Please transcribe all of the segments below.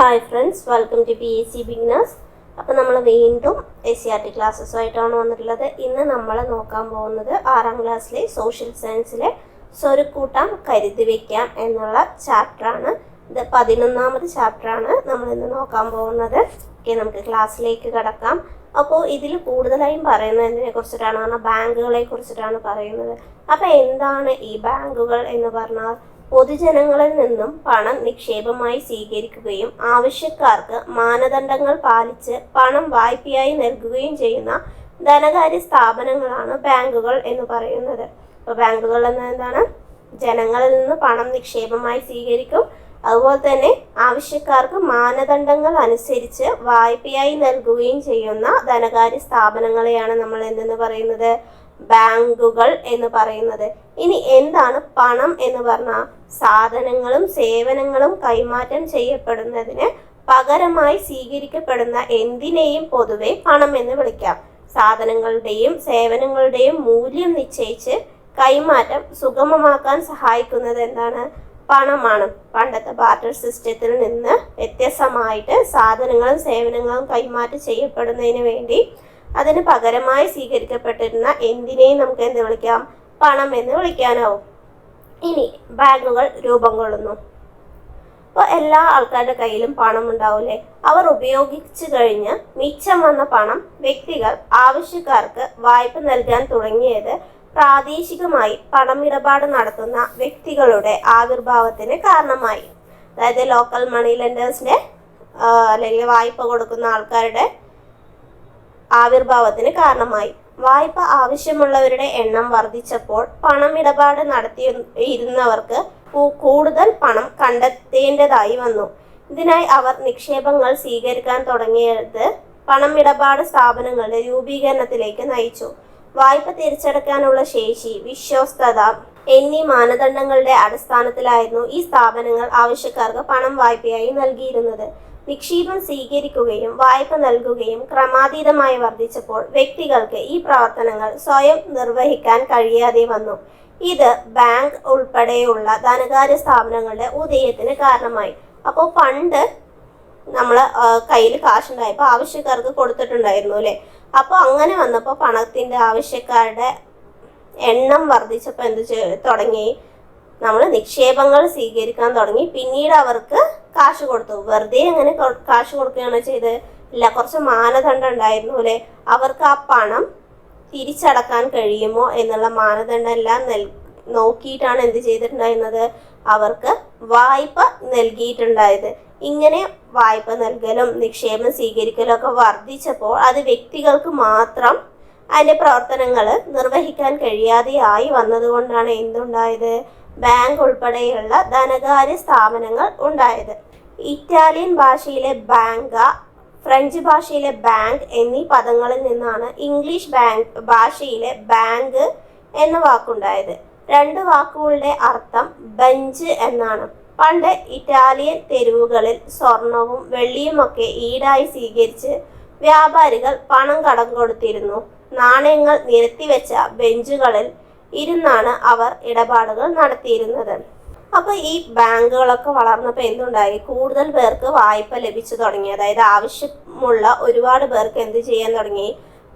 Hi friends, welcome to PSC beginners. അപ്പോൾ നമ്മൾ വീണ്ടും SCRT ക്ലാസ്സസുമായിട്ടാണ് വന്നിട്ടുള്ളത്. ഇന്ന് നമ്മൾ നോക്കാൻ പോകുന്നത് 6ാം ക്ലാസ്സിലെ സോഷ്യൽ സയൻസിലെ സ്വരുക്കൂട്ടം കരുതി വയ്ക്കാം എന്നുള്ള ചാപ്റ്ററാണ്. ഇത് 11ാമത് ചാപ്റ്ററാണ് നമ്മൾ ഇന്ന് നോക്കാൻ പോകുന്നത്. ഓക്കെ, നമുക്ക് ക്ലാസ്സിലേക്ക് കിടക്കാം. അപ്പോൾ ഇതിൽ കൂടുതലായും പറയുന്നത് എന്തിനെ കുറിച്ചിട്ടാണ് പറഞ്ഞാൽ ബാങ്കുകളെ കുറിച്ചിട്ടാണ് പറയുന്നത്. അപ്പോൾ എന്താണ് ഈ ബാങ്കുകൾ എന്ന് പറഞ്ഞാൽ പൊതുജനങ്ങളിൽ നിന്നും പണം നിക്ഷേപമായി സ്വീകരിക്കുകയും ആവശ്യക്കാർക്ക് മാനദണ്ഡങ്ങൾ പാലിച്ച് പണം വായ്പയായി നൽകുകയും ചെയ്യുന്ന ധനകാര്യ സ്ഥാപനങ്ങളാണ് ബാങ്കുകൾ എന്ന് പറയുന്നത്. അപ്പോൾ ബാങ്കുകൾ എന്താണ്? ജനങ്ങളിൽ നിന്ന് പണം നിക്ഷേപമായി സ്വീകരിക്കും, അതുപോലെ തന്നെ ആവശ്യക്കാർക്ക് മാനദണ്ഡങ്ങൾ അനുസരിച്ച് വായ്പയായി നൽകുകയും ചെയ്യുന്ന ധനകാര്യ സ്ഥാപനങ്ങളെയാണ് നമ്മൾ എന്തെന്ന് പറയുന്നത്? ബാങ്കുകൾ എന്ന് പറയുന്നത്. ഇനി എന്താണ് പണം എന്ന് പറഞ്ഞാൽ സാധനങ്ങളും സേവനങ്ങളും കൈമാറ്റം ചെയ്യപ്പെടുന്നതിന് പകരമായി സ്വീകരിക്കപ്പെടുന്ന എന്തിനേയും പൊതുവെ പണം എന്ന് വിളിക്കാം. സാധനങ്ങളുടെയും സേവനങ്ങളുടെയും മൂല്യം നിശ്ചയിച്ച് കൈമാറ്റം സുഗമമാക്കാൻ സഹായിക്കുന്നത് എന്താണ്? പണമാണ്. പണ്ടത്തെ ബാർട്ടർ സിസ്റ്റത്തിൽ നിന്ന് വ്യത്യസ്തമായിട്ട് സാധനങ്ങളും സേവനങ്ങളും കൈമാറ്റം ചെയ്യപ്പെടുന്നതിന് വേണ്ടി അതിന് പകരമായി സ്വീകരിക്കപ്പെട്ടിരുന്ന എന്തിനേയും നമുക്ക് എന്ത് വിളിക്കാം? പണം എന്ന് വിളിക്കാനാവും. ഇനി ബാങ്കുകൾ രൂപം കൊള്ളുന്നു. അപ്പോൾ എല്ലാ ആൾക്കാരുടെ കയ്യിലും പണം ഉണ്ടാവില്ലേ? അവർ ഉപയോഗിച്ചു കഴിഞ്ഞ് മിച്ചം വന്ന പണം വ്യക്തികൾ ആവശ്യക്കാർക്ക് വായ്പ നൽകാൻ തുടങ്ങിയത് പ്രാദേശികമായി പണമിടപാട് നടത്തുന്ന വ്യക്തികളുടെ ആവിർഭാവത്തിന് കാരണമായി. അതായത് ലോക്കൽ മണി ലെൻഡേഴ്സിന്റെ അല്ലെങ്കിൽ വായ്പ കൊടുക്കുന്ന ആൾക്കാരുടെ ആവിർഭാവത്തിന് കാരണമായി. വായ്പ ആവശ്യമുള്ളവരുടെ എണ്ണം വർദ്ധിച്ചപ്പോൾ പണമിടപാട് നടത്തിയിരുന്നവർക്ക് കൂടുതൽ പണം കണ്ടെത്തേണ്ടതായി വന്നു. ഇതിനായി അവർ നിക്ഷേപങ്ങൾ സ്വീകരിക്കാൻ തുടങ്ങിയത് പണമിടപാട് സ്ഥാപനങ്ങളുടെ രൂപീകരണത്തിലേക്ക് നയിച്ചു. വായ്പ തിരിച്ചടയ്ക്കാനുള്ള ശേഷി, വിശ്വസ്തത എന്നീ മാനദണ്ഡങ്ങളുടെ അടിസ്ഥാനത്തിലായിരുന്നു ഈ സ്ഥാപനങ്ങൾ ആവശ്യക്കാർക്ക് പണം വായ്പയായി നൽകിയിരുന്നത്. നിക്ഷേപം സ്വീകരിക്കുകയും വായ്പ നൽകുകയും ക്രമാതീതമായി വർദ്ധിച്ചപ്പോൾ വ്യക്തികൾക്ക് ഈ പ്രവർത്തനങ്ങൾ സ്വയം നിർവഹിക്കാൻ കഴിയാതെ വന്നു. ഇത് ബാങ്ക് ഉൾപ്പെടെയുള്ള ധനകാര്യ സ്ഥാപനങ്ങളുടെ ഉദയത്തിന് കാരണമായി. അപ്പോൾ പണ്ട് നമ്മൾ കയ്യിൽ കാശുണ്ടായപ്പോൾ ആവശ്യക്കാർക്ക് കൊടുത്തിട്ടുണ്ടായിരുന്നു അല്ലേ? അപ്പോൾ അങ്ങനെ വന്നപ്പോൾ പണത്തിൻ്റെ ആവശ്യക്കാരുടെ എണ്ണം വർദ്ധിച്ചപ്പോൾ തുടങ്ങി? നമ്മൾ നിക്ഷേപങ്ങൾ സ്വീകരിക്കാൻ തുടങ്ങി. പിന്നീട് അവർക്ക് കാശ് കൊടുത്തു. വെറുതെ അങ്ങനെ കാശ് കൊടുക്കുകയാണ് ചെയ്തത്? ഇല്ല, കുറച്ച് മാനദണ്ഡം ഉണ്ടായിരുന്നു അല്ലേ? അവർക്ക് ആ പണം തിരിച്ചടക്കാൻ കഴിയുമോ എന്നുള്ള മാനദണ്ഡം എല്ലാം നോക്കിയിട്ടാണ് എന്ത് ചെയ്തിട്ടുണ്ടായിരുന്നത്? അവർക്ക് വായ്പ നൽകിയിട്ടുണ്ടായത്. ഇങ്ങനെ വായ്പ നൽകലും നിക്ഷേപം സ്വീകരിക്കലും ഒക്കെ വർദ്ധിച്ചപ്പോൾ അത് വ്യക്തികൾക്ക് മാത്രം അതിൻ്റെ പ്രവർത്തനങ്ങൾ നിർവഹിക്കാൻ കഴിയാതെയായി വന്നതുകൊണ്ടാണ് എന്തുണ്ടായത്? ബാങ്ക് ഉൾപ്പെടെയുള്ള ധനകാര്യ സ്ഥാപനങ്ങൾ ഉണ്ടായത്. ഇറ്റാലിയൻ ഭാഷയിലെ ബാങ്ക, ഫ്രഞ്ച് ഭാഷയിലെ ബാങ്ക് എന്നീ പദങ്ങളിൽ നിന്നാണ് ഇംഗ്ലീഷ് ഭാഷയിലെ ബാങ്ക് എന്ന വാക്കുണ്ടായത്. രണ്ട് വാക്കുകളുടെ അർത്ഥം ബെഞ്ച് എന്നാണ്. പണ്ട് ഇറ്റാലിയൻ തെരുവുകളിൽ സ്വർണവും വെള്ളിയുമൊക്കെ ഈടായി സ്വീകരിച്ച് വ്യാപാരികൾ പണം കടം കൊടുത്തിരുന്നു. നാണയങ്ങൾ നിരത്തിവെച്ച ബെഞ്ചുകളിൽ ഇരുന്നാണ് അവർ ഇടപാടുകൾ നടത്തിയിരുന്നത്. അപ്പോൾ ഈ ബാങ്കുകളൊക്കെ വളർന്നപ്പോൾ എന്തുണ്ടായി? കൂടുതൽ പേർക്ക് വായ്പ ലഭിച്ചു തുടങ്ങി. അതായത് ആവശ്യമുള്ള ഒരുപാട് പേർക്ക് എന്ത് ചെയ്യാൻ തുടങ്ങി?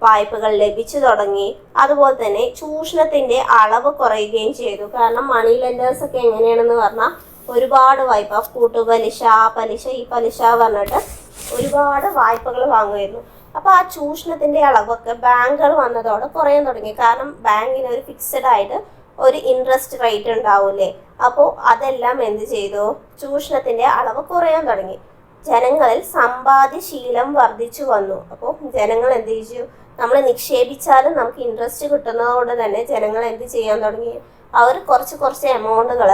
വായ്പകൾ ലഭിച്ചു തുടങ്ങി. അതുപോലെ തന്നെ ചൂഷണത്തിന്റെ അളവ് കുറയുകയും ചെയ്തു. കാരണം മണി ലെൻഡേഴ്സ് ഒക്കെ എങ്ങനെയാണെന്ന് പറഞ്ഞാൽ ഒരുപാട് വായ്പ, കൂട്ടുപലിശ, പലിശ, ഈ പലിശ പറഞ്ഞിട്ട് ഒരുപാട് വായ്പകൾ വാങ്ങുമായിരുന്നു. അപ്പോൾ ആ ചൂഷണത്തിന്റെ അളവൊക്കെ ബാങ്കുകൾ വന്നതോടെ കുറയാൻ തുടങ്ങി. കാരണം ബാങ്കിന് ഒരു ഫിക്സഡ് ആയിട്ട് ഒരു ഇൻട്രസ്റ്റ് റേറ്റ് ഉണ്ടാവൂലേ? അപ്പോൾ അതെല്ലാം എന്ത് ചെയ്തു? ചൂഷണത്തിന്റെ അളവ് കുറയാൻ തുടങ്ങി. ജനങ്ങളിൽ സമ്പാദ്യശീലം വർദ്ധിച്ചു വന്നു. അപ്പോൾ ജനങ്ങൾ എന്ത് ചെയ്തു? നമ്മൾ നിക്ഷേപിച്ചാലും നമുക്ക് ഇൻട്രസ്റ്റ് കിട്ടുന്നതുകൊണ്ട് തന്നെ ജനങ്ങൾ എന്ത് ചെയ്യാൻ തുടങ്ങി? അവർ കുറച്ച് എമൗണ്ടുകൾ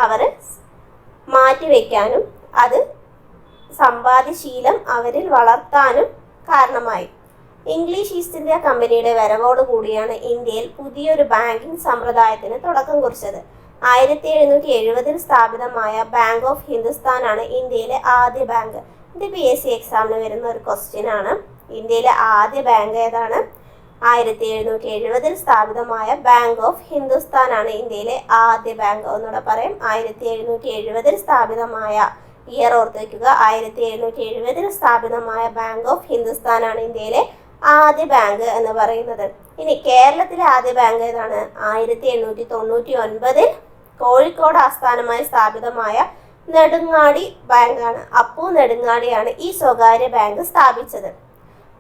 അവർ മാറ്റിവെക്കാനും അത് സമ്പാദ്യശീലം അവരിൽ വളർത്താനും കാരണമായി. ഇംഗ്ലീഷ് ഈസ്റ്റ് ഇന്ത്യ കമ്പനിയുടെ വരവോട് കൂടിയാണ് ഇന്ത്യയിൽ പുതിയൊരു ബാങ്കിങ് സമ്പ്രദായത്തിന് തുടക്കം കുറിച്ചത്. 1770 സ്ഥാപിതമായ ബാങ്ക് ഓഫ് ഹിന്ദുസ്ഥാനാണ് ഇന്ത്യയിലെ ആദ്യ ബാങ്ക്. ഇത് PSC എക്സാമിന് വരുന്ന ഒരു ക്വസ്റ്റ്യൻ ആണ്. ഇന്ത്യയിലെ ആദ്യ ബാങ്ക് ഏതാണ്? 1770 സ്ഥാപിതമായ ബാങ്ക് ഓഫ് ഹിന്ദുസ്ഥാനാണ് ഇന്ത്യയിലെ ആദ്യ ബാങ്ക്. ഒന്നുകൂടെ പറയാം, 1770 സ്ഥാപിതമായ ഇയർ ഓർത്ത് വയ്ക്കുക. 1770 സ്ഥാപിതമായ ബാങ്ക് ഓഫ് ഹിന്ദുസ്ഥാനാണ് ഇന്ത്യയിലെ ആദ്യ ബാങ്ക് എന്ന് പറയുന്നത്. ഇനി കേരളത്തിലെ ആദ്യ ബാങ്ക് ഏതാണ്? 1899 കോഴിക്കോട് ആസ്ഥാനമായി സ്ഥാപിതമായ നെടുങ്ങാടി ബാങ്കാണ്. അപ്പു നെടുങ്ങാടിയാണ് ഈ സ്വകാര്യ ബാങ്ക് സ്ഥാപിച്ചത്.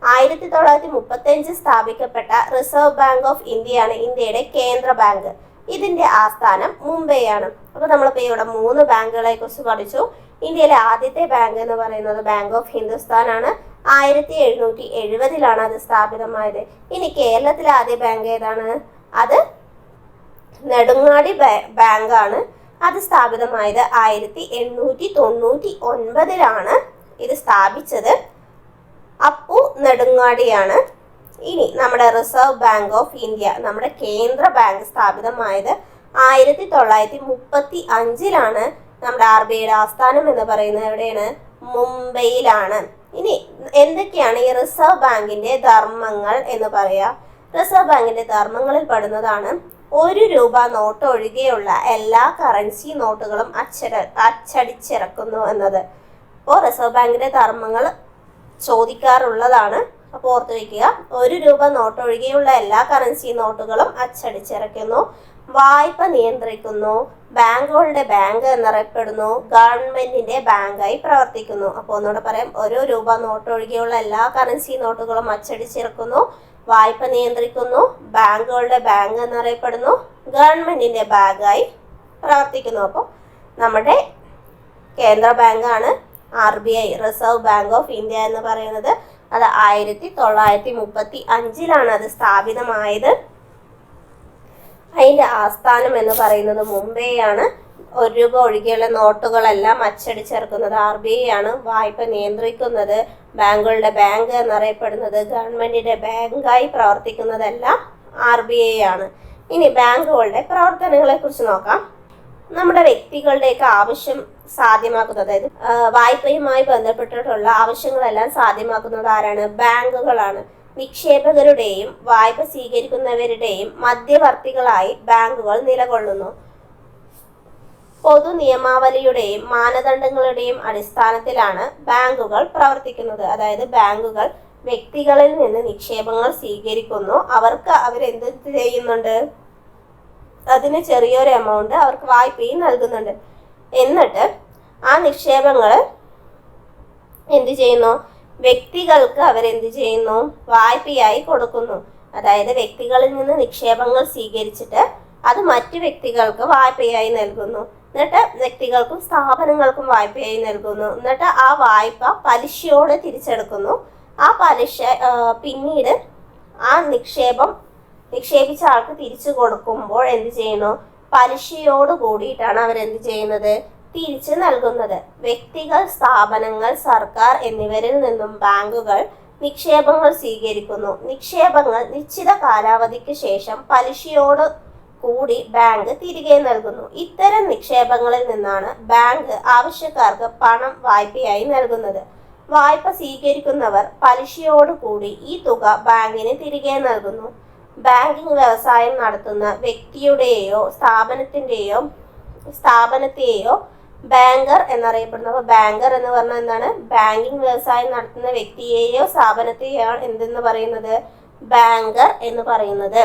1935 സ്ഥാപിക്കപ്പെട്ട റിസർവ് ബാങ്ക് ഓഫ് ഇന്ത്യയാണ് ഇന്ത്യയുടെ കേന്ദ്ര ബാങ്ക്. ഇതിന്റെ ആസ്ഥാനം മുംബൈയാണ്. അപ്പോൾ നമ്മളിപ്പോൾ ഇവിടെ 3 ബാങ്കുകളെ കുറിച്ച് പഠിച്ചു. ഇന്ത്യയിലെ ആദ്യത്തെ ബാങ്ക് എന്ന് പറയുന്നത് ബാങ്ക് ഓഫ് ഹിന്ദുസ്ഥാൻ ആണ്. 1770 അത് സ്ഥാപിതമായത്. ഇനി കേരളത്തിലെ ആദ്യ ബാങ്ക് ഏതാണ്? അത് നെടുങ്ങാടി ബാങ്കാണ്. അത് സ്ഥാപിതമായത് 1899 ഇത് സ്ഥാപിച്ചത്. അപ്പു നെടുങ്ങാടിയാണ്. ഇനി നമ്മുടെ റിസർവ് ബാങ്ക് ഓഫ് ഇന്ത്യ, നമ്മുടെ കേന്ദ്ര ബാങ്ക് സ്ഥാപിതമായത് 1935 നമ്മുടെ RBIയുടെ ആസ്ഥാനം എന്ന് പറയുന്നത് എവിടെയാണ്? മുംബൈയിലാണ്. ഇനി എന്തൊക്കെയാണ് ഈ റിസർവ് ബാങ്കിന്റെ ധർമ്മങ്ങൾ എന്ന് പറയാ? റിസർവ് ബാങ്കിന്റെ ധർമ്മങ്ങളിൽ പെടുന്നതാണ് 1 രൂപ നോട്ട് ഒഴികെയുള്ള എല്ലാ കറൻസി നോട്ടുകളും അച്ചടിച്ചിറക്കുന്നു എന്നത്. അപ്പോൾ റിസർവ് ബാങ്കിന്റെ ധർമ്മങ്ങൾ ചോദിക്കാറുള്ളതാണ്. അപ്പോൾ ഓർത്ത് വയ്ക്കുക, 1 രൂപ നോട്ട് ഒഴികെയുള്ള എല്ലാ കറൻസി നോട്ടുകളും അച്ചടിച്ചിറക്കുന്നു, വായ്പ നിയന്ത്രിക്കുന്നു, ബാങ്കുകളുടെ ബാങ്ക് എന്നറിയപ്പെടുന്നു, ഗവൺമെന്റിന്റെ ബാങ്കായി പ്രവർത്തിക്കുന്നു. അപ്പോൾ ഒന്നുകൂടെ പറയാം, 1 രൂപ നോട്ട് ഒഴികെയുള്ള എല്ലാ കറൻസി നോട്ടുകളും അച്ചടിച്ചിറക്കുന്നു, വായ്പ നിയന്ത്രിക്കുന്നു, ബാങ്കുകളുടെ ബാങ്ക് എന്നറിയപ്പെടുന്നു, ഗവൺമെന്റിന്റെ ബാങ്കായി പ്രവർത്തിക്കുന്നു. അപ്പോൾ നമ്മുടെ കേന്ദ്ര ബാങ്കാണ് RBI, reserve bank of India എന്ന് പറയുന്നത്. അത് 1935 അത് സ്ഥാപിതമായത്. അതിന്റെ ആസ്ഥാനം എന്ന് പറയുന്നത് മുംബൈ ആണ്. 1 രൂപ ഒഴികെയുള്ള നോട്ടുകളെല്ലാം അച്ചടിച്ചിറക്കുന്നത് RBI ആണ്. വായ്പ നിയന്ത്രിക്കുന്നത്, ബാങ്കുകളുടെ ബാങ്ക് എന്നറിയപ്പെടുന്നത്, ഗവൺമെന്റിന്റെ ബാങ്കായി പ്രവർത്തിക്കുന്നതെല്ലാം RBI ആണ്. ഇനി ബാങ്കുകളുടെ പ്രവർത്തനങ്ങളെ കുറിച്ച് നോക്കാം. നമ്മുടെ വ്യക്തികളുടെയൊക്കെ ആവശ്യം സാധ്യമാക്കുന്നത്, അതായത് വായ്പയുമായി ബന്ധപ്പെട്ടിട്ടുള്ള ആവശ്യങ്ങളെല്ലാം സാധ്യമാക്കുന്നത് ആരാണ്? ബാങ്കുകളാണ്. നിക്ഷേപകരുടെയും വായ്പ സ്വീകരിക്കുന്നവരുടെയും മധ്യവർത്തികളായി ബാങ്കുകൾ നിലകൊള്ളുന്നു. പൊതു നിയമാവലിയുടെയും മാനദണ്ഡങ്ങളുടെയും അടിസ്ഥാനത്തിലാണ് ബാങ്കുകൾ പ്രവർത്തിക്കുന്നത്. അതായത് ബാങ്കുകൾ വ്യക്തികളിൽ നിന്ന് നിക്ഷേപങ്ങൾ സ്വീകരിക്കുന്നു. അവരെന്ത് ചെയ്യുന്നുണ്ട്? അതിന് ചെറിയൊരു എമൗണ്ട് അവർക്ക് വായ്പയും നൽകുന്നുണ്ട്. എന്നിട്ട് ആ നിക്ഷേപങ്ങൾ എന്ത് ചെയ്യുന്നു? വ്യക്തികൾക്ക് അവരെന്ത് ചെയ്യുന്നു? വായ്പയായി കൊടുക്കുന്നു. അതായത് വ്യക്തികളിൽ നിന്ന് നിക്ഷേപങ്ങൾ സ്വീകരിച്ചിട്ട് അത് മറ്റു വ്യക്തികൾക്ക് വായ്പയായി നൽകുന്നു. എന്നിട്ട് വ്യക്തികൾക്കും സ്ഥാപനങ്ങൾക്കും വായ്പയായി നൽകുന്നു. എന്നിട്ട് ആ വായ്പ പലിശയോടെ തിരിച്ചെടുക്കുന്നു. ആ പലിശ പിന്നീട് ആ നിക്ഷേപിച്ച ആൾക്ക് തിരിച്ചു കൊടുക്കുമ്പോൾ എന്ത് ചെയ്യുന്നു? പലിശയോട് കൂടിയിട്ടാണ് അവരെന്ത് ചെയ്യുന്നത്? തിരിച്ചു നൽകുന്നത്. വ്യക്തികൾ, സ്ഥാപനങ്ങൾ, സർക്കാർ എന്നിവരിൽ നിന്നും ബാങ്കുകൾ നിക്ഷേപങ്ങൾ സ്വീകരിക്കുന്നു. നിക്ഷേപങ്ങൾ നിശ്ചിത കാലാവധിക്ക് ശേഷം പലിശയോട് കൂടി ബാങ്ക് തിരികെ നൽകുന്നു. ഇത്തരം നിക്ഷേപങ്ങളിൽ നിന്നാണ് ബാങ്ക് ആവശ്യക്കാർക്ക് പണം വായ്പയായി നൽകുന്നത്. വായ്പ സ്വീകരിക്കുന്നവർ പലിശയോട് കൂടി ഈ തുക ബാങ്കിന് തിരികെ നൽകുന്നു. ബാങ്കിംഗ് വ്യവസായം നടത്തുന്ന വ്യക്തിയുടെയോ സ്ഥാപനത്തെയോ ബാങ്കർ എന്നറിയപ്പെടുന്നു. അപ്പോൾ ബാങ്കർ എന്ന് പറഞ്ഞാൽ എന്താണ്? ബാങ്കിംഗ് വ്യവസായം നടത്തുന്ന വ്യക്തിയെയോ സ്ഥാപനത്തെയോ എന്തെന്ന് പറയുന്നത്? ബാങ്കർ എന്ന് പറയുന്നത്.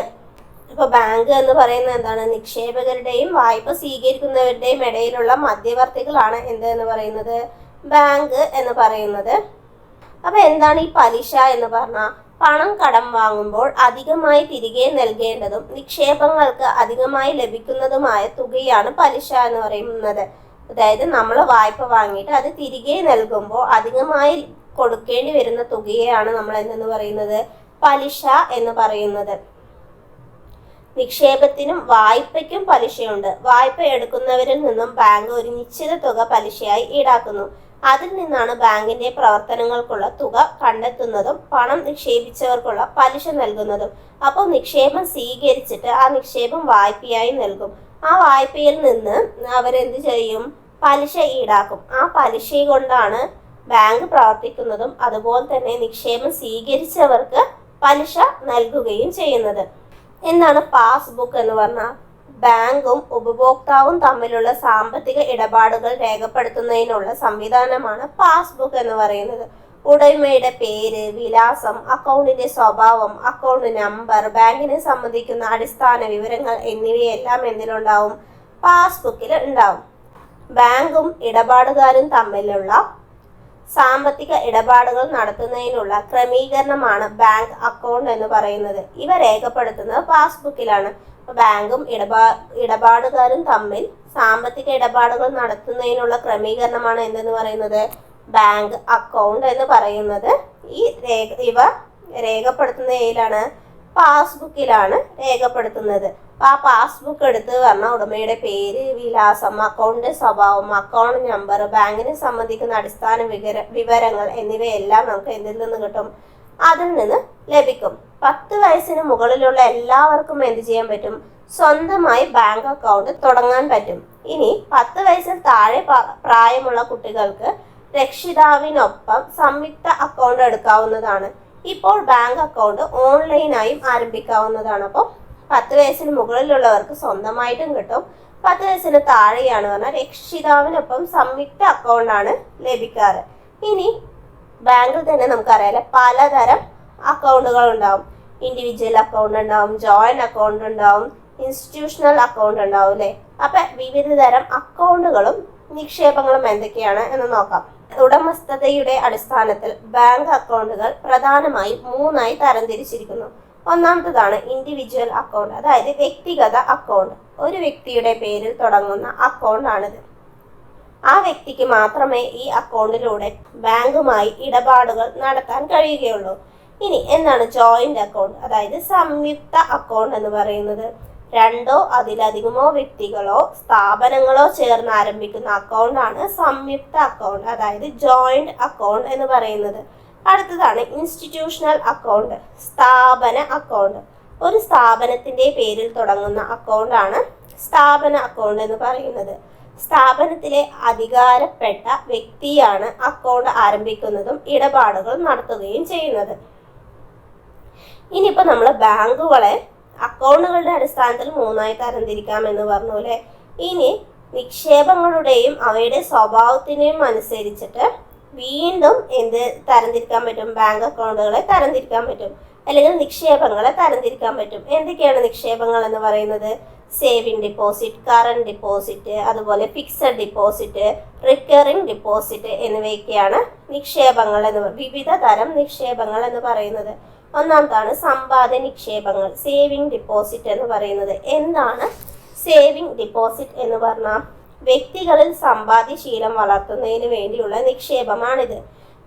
അപ്പോൾ ബാങ്ക് എന്ന് പറയുന്നത് എന്താണ്? നിക്ഷേപകരുടെയും വായ്പ സ്വീകരിക്കുന്നവരുടെയും ഇടയിലുള്ള മധ്യവർത്തികളാണ് എന്തെന്ന് പറയുന്നത്? ബാങ്ക് എന്ന് പറയുന്നത്. അപ്പോൾ എന്താണ് ഈ പലിശ എന്ന് പറഞ്ഞാൽ? പണം കടം വാങ്ങുമ്പോൾ അധികമായി തിരികെ നൽകേണ്ടതും നിക്ഷേപങ്ങൾക്ക് അധികമായി ലഭിക്കുന്നതുമായ തുകയാണ് പലിശ എന്ന് പറയുന്നത്. അതായത് നമ്മൾ വായ്പ വാങ്ങിയിട്ട് അത് തിരികെ നൽകുമ്പോൾ അധികമായി കൊടുക്കേണ്ടി വരുന്ന തുകയാണ് നമ്മൾ എന്തെന്ന് പറയുന്നത്? പലിശ എന്ന് പറയുന്നത്. നിക്ഷേപത്തിനും വായ്പയ്ക്കും പലിശയുണ്ട്. വായ്പ എടുക്കുന്നവരിൽ നിന്നും ബാങ്ക് ഒരു നിശ്ചിത തുക പലിശയായി ഈടാക്കുന്നു. അതിൽ നിന്നാണ് ബാങ്കിന്റെ പ്രവർത്തനങ്ങൾക്കുള്ള തുക കണ്ടെത്തുന്നതും പണം നിക്ഷേപിച്ചവർക്കുള്ള പലിശ നൽകുന്നതും. അപ്പോൾ നിക്ഷേപം സ്വീകരിച്ചിട്ട് ആ നിക്ഷേപം വായ്പയായി നൽകും. ആ വായ്പയിൽ നിന്ന് അവരെന്ത് ചെയ്യും? പലിശ ഈടാക്കും. ആ പലിശ കൊണ്ടാണ് ബാങ്ക് പ്രവർത്തിക്കുന്നതും അതുപോലെ തന്നെ നിക്ഷേപം സ്വീകരിച്ചവർക്ക് പലിശ നൽകുകയും ചെയ്യുന്നത്. എന്താണ് പാസ്ബുക്ക് എന്ന് പറഞ്ഞാൽ? ബാങ്കും ഉപഭോക്താവും തമ്മിലുള്ള സാമ്പത്തിക ഇടപാടുകൾ രേഖപ്പെടുത്തുന്നതിനുള്ള സംവിധാനമാണ് പാസ്ബുക്ക് എന്ന് പറയുന്നത്. ഉടമയുടെ പേര്, വിലാസം, അക്കൗണ്ടിന്റെ സ്വഭാവം, അക്കൗണ്ട് നമ്പർ, ബാങ്കിനെ സംബന്ധിക്കുന്ന അടിസ്ഥാന വിവരങ്ങൾ എന്നിവയെല്ലാം എന്തിലുണ്ടാവും? പാസ്ബുക്കിൽ ഉണ്ടാവും. ബാങ്കും ഇടപാടുകാരും തമ്മിലുള്ള സാമ്പത്തിക ഇടപാടുകൾ നടത്തുന്നതിനുള്ള ക്രമീകരണമാണ് ബാങ്ക് അക്കൗണ്ട് എന്ന് പറയുന്നത്. ഇവ രേഖപ്പെടുത്തുന്നത് പാസ്ബുക്കിലാണ്. ബാങ്കും ഇടപാടുകാരും തമ്മിൽ സാമ്പത്തിക ഇടപാടുകൾ നടത്തുന്നതിനുള്ള ക്രമീകരണമാണ് എന്തെന്ന് പറയുന്നത്? ബാങ്ക് അക്കൗണ്ട് എന്ന് പറയുന്നത്. ഇവ രേഖപ്പെടുത്തുന്നതിലാണ് പാസ്ബുക്കിലാണ് രേഖപ്പെടുത്തുന്നത്. ആ പാസ്ബുക്ക് എടുത്ത് പറഞ്ഞ ഉടമയുടെ പേര്, വിലാസം, അക്കൗണ്ട് സ്വഭാവം, അക്കൗണ്ട് നമ്പർ, ബാങ്കിനെ സംബന്ധിക്കുന്ന അടിസ്ഥാന വിവരങ്ങൾ എന്നിവയെല്ലാം നമുക്ക് എന്തിൽ നിന്ന് കിട്ടും? അതിൽ നിന്ന് ലഭിക്കും. 10 വയസ്സിന് മുകളിലുള്ള എല്ലാവർക്കും എന്ത് ചെയ്യാൻ പറ്റും? സ്വന്തമായി ബാങ്ക് അക്കൗണ്ട് തുടങ്ങാൻ പറ്റും. ഇനി 10 വയസ്സിൽ താഴെ പ്രായമുള്ള കുട്ടികൾക്ക് രക്ഷിതാവിനൊപ്പം സംയുക്ത അക്കൗണ്ട് എടുക്കാവുന്നതാണ്. ഇപ്പോൾ ബാങ്ക് അക്കൗണ്ട് ഓൺലൈനായും ആരംഭിക്കാവുന്നതാണ്. അപ്പോൾ 10 വയസ്സിന് മുകളിലുള്ളവർക്ക് സ്വന്തമായിട്ടും കിട്ടും. 10 വയസ്സിന് താഴെയാണ് പറഞ്ഞാൽ രക്ഷിതാവിനൊപ്പം സംയുക്ത അക്കൗണ്ടാണ് ലഭിക്കാറ്. ഇനി ബാങ്കിൽ തന്നെ നമുക്കറിയാലോ പലതരം അക്കൗണ്ടുകൾ ഉണ്ടാവും. ഇൻഡിവിജ്വൽ അക്കൗണ്ട് ഉണ്ടാവും, ജോയിന്റ് അക്കൗണ്ട് ഉണ്ടാവും, ഇൻസ്റ്റിറ്റ്യൂഷണൽ അക്കൗണ്ട് ഉണ്ടാവും അല്ലേ? അപ്പം വിവിധ തരം അക്കൗണ്ടുകളും നിക്ഷേപങ്ങളും എന്തൊക്കെയാണ് എന്ന് നോക്കാം. ഉടമസ്ഥതയുടെ അടിസ്ഥാനത്തിൽ ബാങ്ക് അക്കൗണ്ടുകൾ പ്രധാനമായും 3ആയി തരംതിരിച്ചിരിക്കുന്നു. ഒന്നാമത്തേതാണ് ഇൻഡിവിജ്വൽ അക്കൗണ്ട്, അതായത് വ്യക്തിഗത അക്കൗണ്ട്. ഒരു വ്യക്തിയുടെ പേരിൽ തുടങ്ങുന്ന അക്കൗണ്ടാണിത്. ആ വ്യക്തിക്ക് മാത്രമേ ഈ അക്കൗണ്ടിലൂടെ ബാങ്കുമായി ഇടപാടുകൾ നടത്താൻ കഴിയുകയുള്ളൂ. ഇനി എന്താണ് ജോയിന്റ് അക്കൗണ്ട്, അതായത് സംയുക്ത അക്കൗണ്ട് എന്ന് പറയുന്നത്? 2ഓ അതിലധികമോ വ്യക്തികളോ സ്ഥാപനങ്ങളോ ചേർന്ന് ആരംഭിക്കുന്ന അക്കൗണ്ടാണ് സംയുക്ത അക്കൗണ്ട്, അതായത് ജോയിന്റ് അക്കൗണ്ട് എന്ന് പറയുന്നത്. അടുത്തതാണ് ഇൻസ്റ്റിറ്റ്യൂഷണൽ അക്കൗണ്ട്, സ്ഥാപന അക്കൗണ്ട്. ഒരു സ്ഥാപനത്തിന്റെ പേരിൽ തുടങ്ങുന്ന അക്കൗണ്ടാണ് സ്ഥാപന അക്കൗണ്ട് എന്ന് പറയുന്നത്. സ്ഥാപനത്തിലെ അധികാരപ്പെട്ട വ്യക്തിയാണ് അക്കൗണ്ട് ആരംഭിക്കുന്നതും ഇടപാടുകൾ നടത്തുകയും ചെയ്യുന്നത്. ഇനിയിപ്പോൾ നമ്മൾ ബാങ്കുകളെ അക്കൗണ്ടുകളുടെ അടിസ്ഥാനത്തിൽ 3ആയി തരംതിരിക്കാം എന്ന് പറഞ്ഞു അല്ലേ? ഇനി നിക്ഷേപങ്ങളുടെയും അവയുടെ സ്വഭാവത്തിനെയും അനുസരിച്ചിട്ട് വീണ്ടും എന്ത് തരംതിരിക്കാൻ പറ്റും? ബാങ്ക് അക്കൗണ്ടുകളെ തരംതിരിക്കാൻ പറ്റും, അല്ലെങ്കിൽ നിക്ഷേപങ്ങളെ തരംതിരിക്കാൻ പറ്റും. എന്തൊക്കെയാണ് നിക്ഷേപങ്ങൾ എന്ന് പറയുന്നത്? സേവിങ് ഡിപ്പോസിറ്റ്, കറണ്ട് ഡിപ്പോസിറ്റ്, അതുപോലെ ഫിക്സഡ് ഡിപ്പോസിറ്റ്, റിക്കറിംഗ് ഡിപ്പോസിറ്റ് എന്നിവയൊക്കെയാണ് നിക്ഷേപങ്ങൾ വിവിധ തരം നിക്ഷേപങ്ങൾ എന്ന് പറയുന്നത്. ഒന്നാമതാണ് സമ്പാദ്യ നിക്ഷേപങ്ങൾ, സേവിങ് ഡിപ്പോസിറ്റ് എന്ന് പറയുന്നത്. എന്താണ് സേവിങ് ഡിപ്പോസിറ്റ് എന്ന് പറഞ്ഞാൽ? വ്യക്തികളിൽ സമ്പാദ്യശീലം വളർത്തുന്നതിന് വേണ്ടിയുള്ള നിക്ഷേപമാണിത്.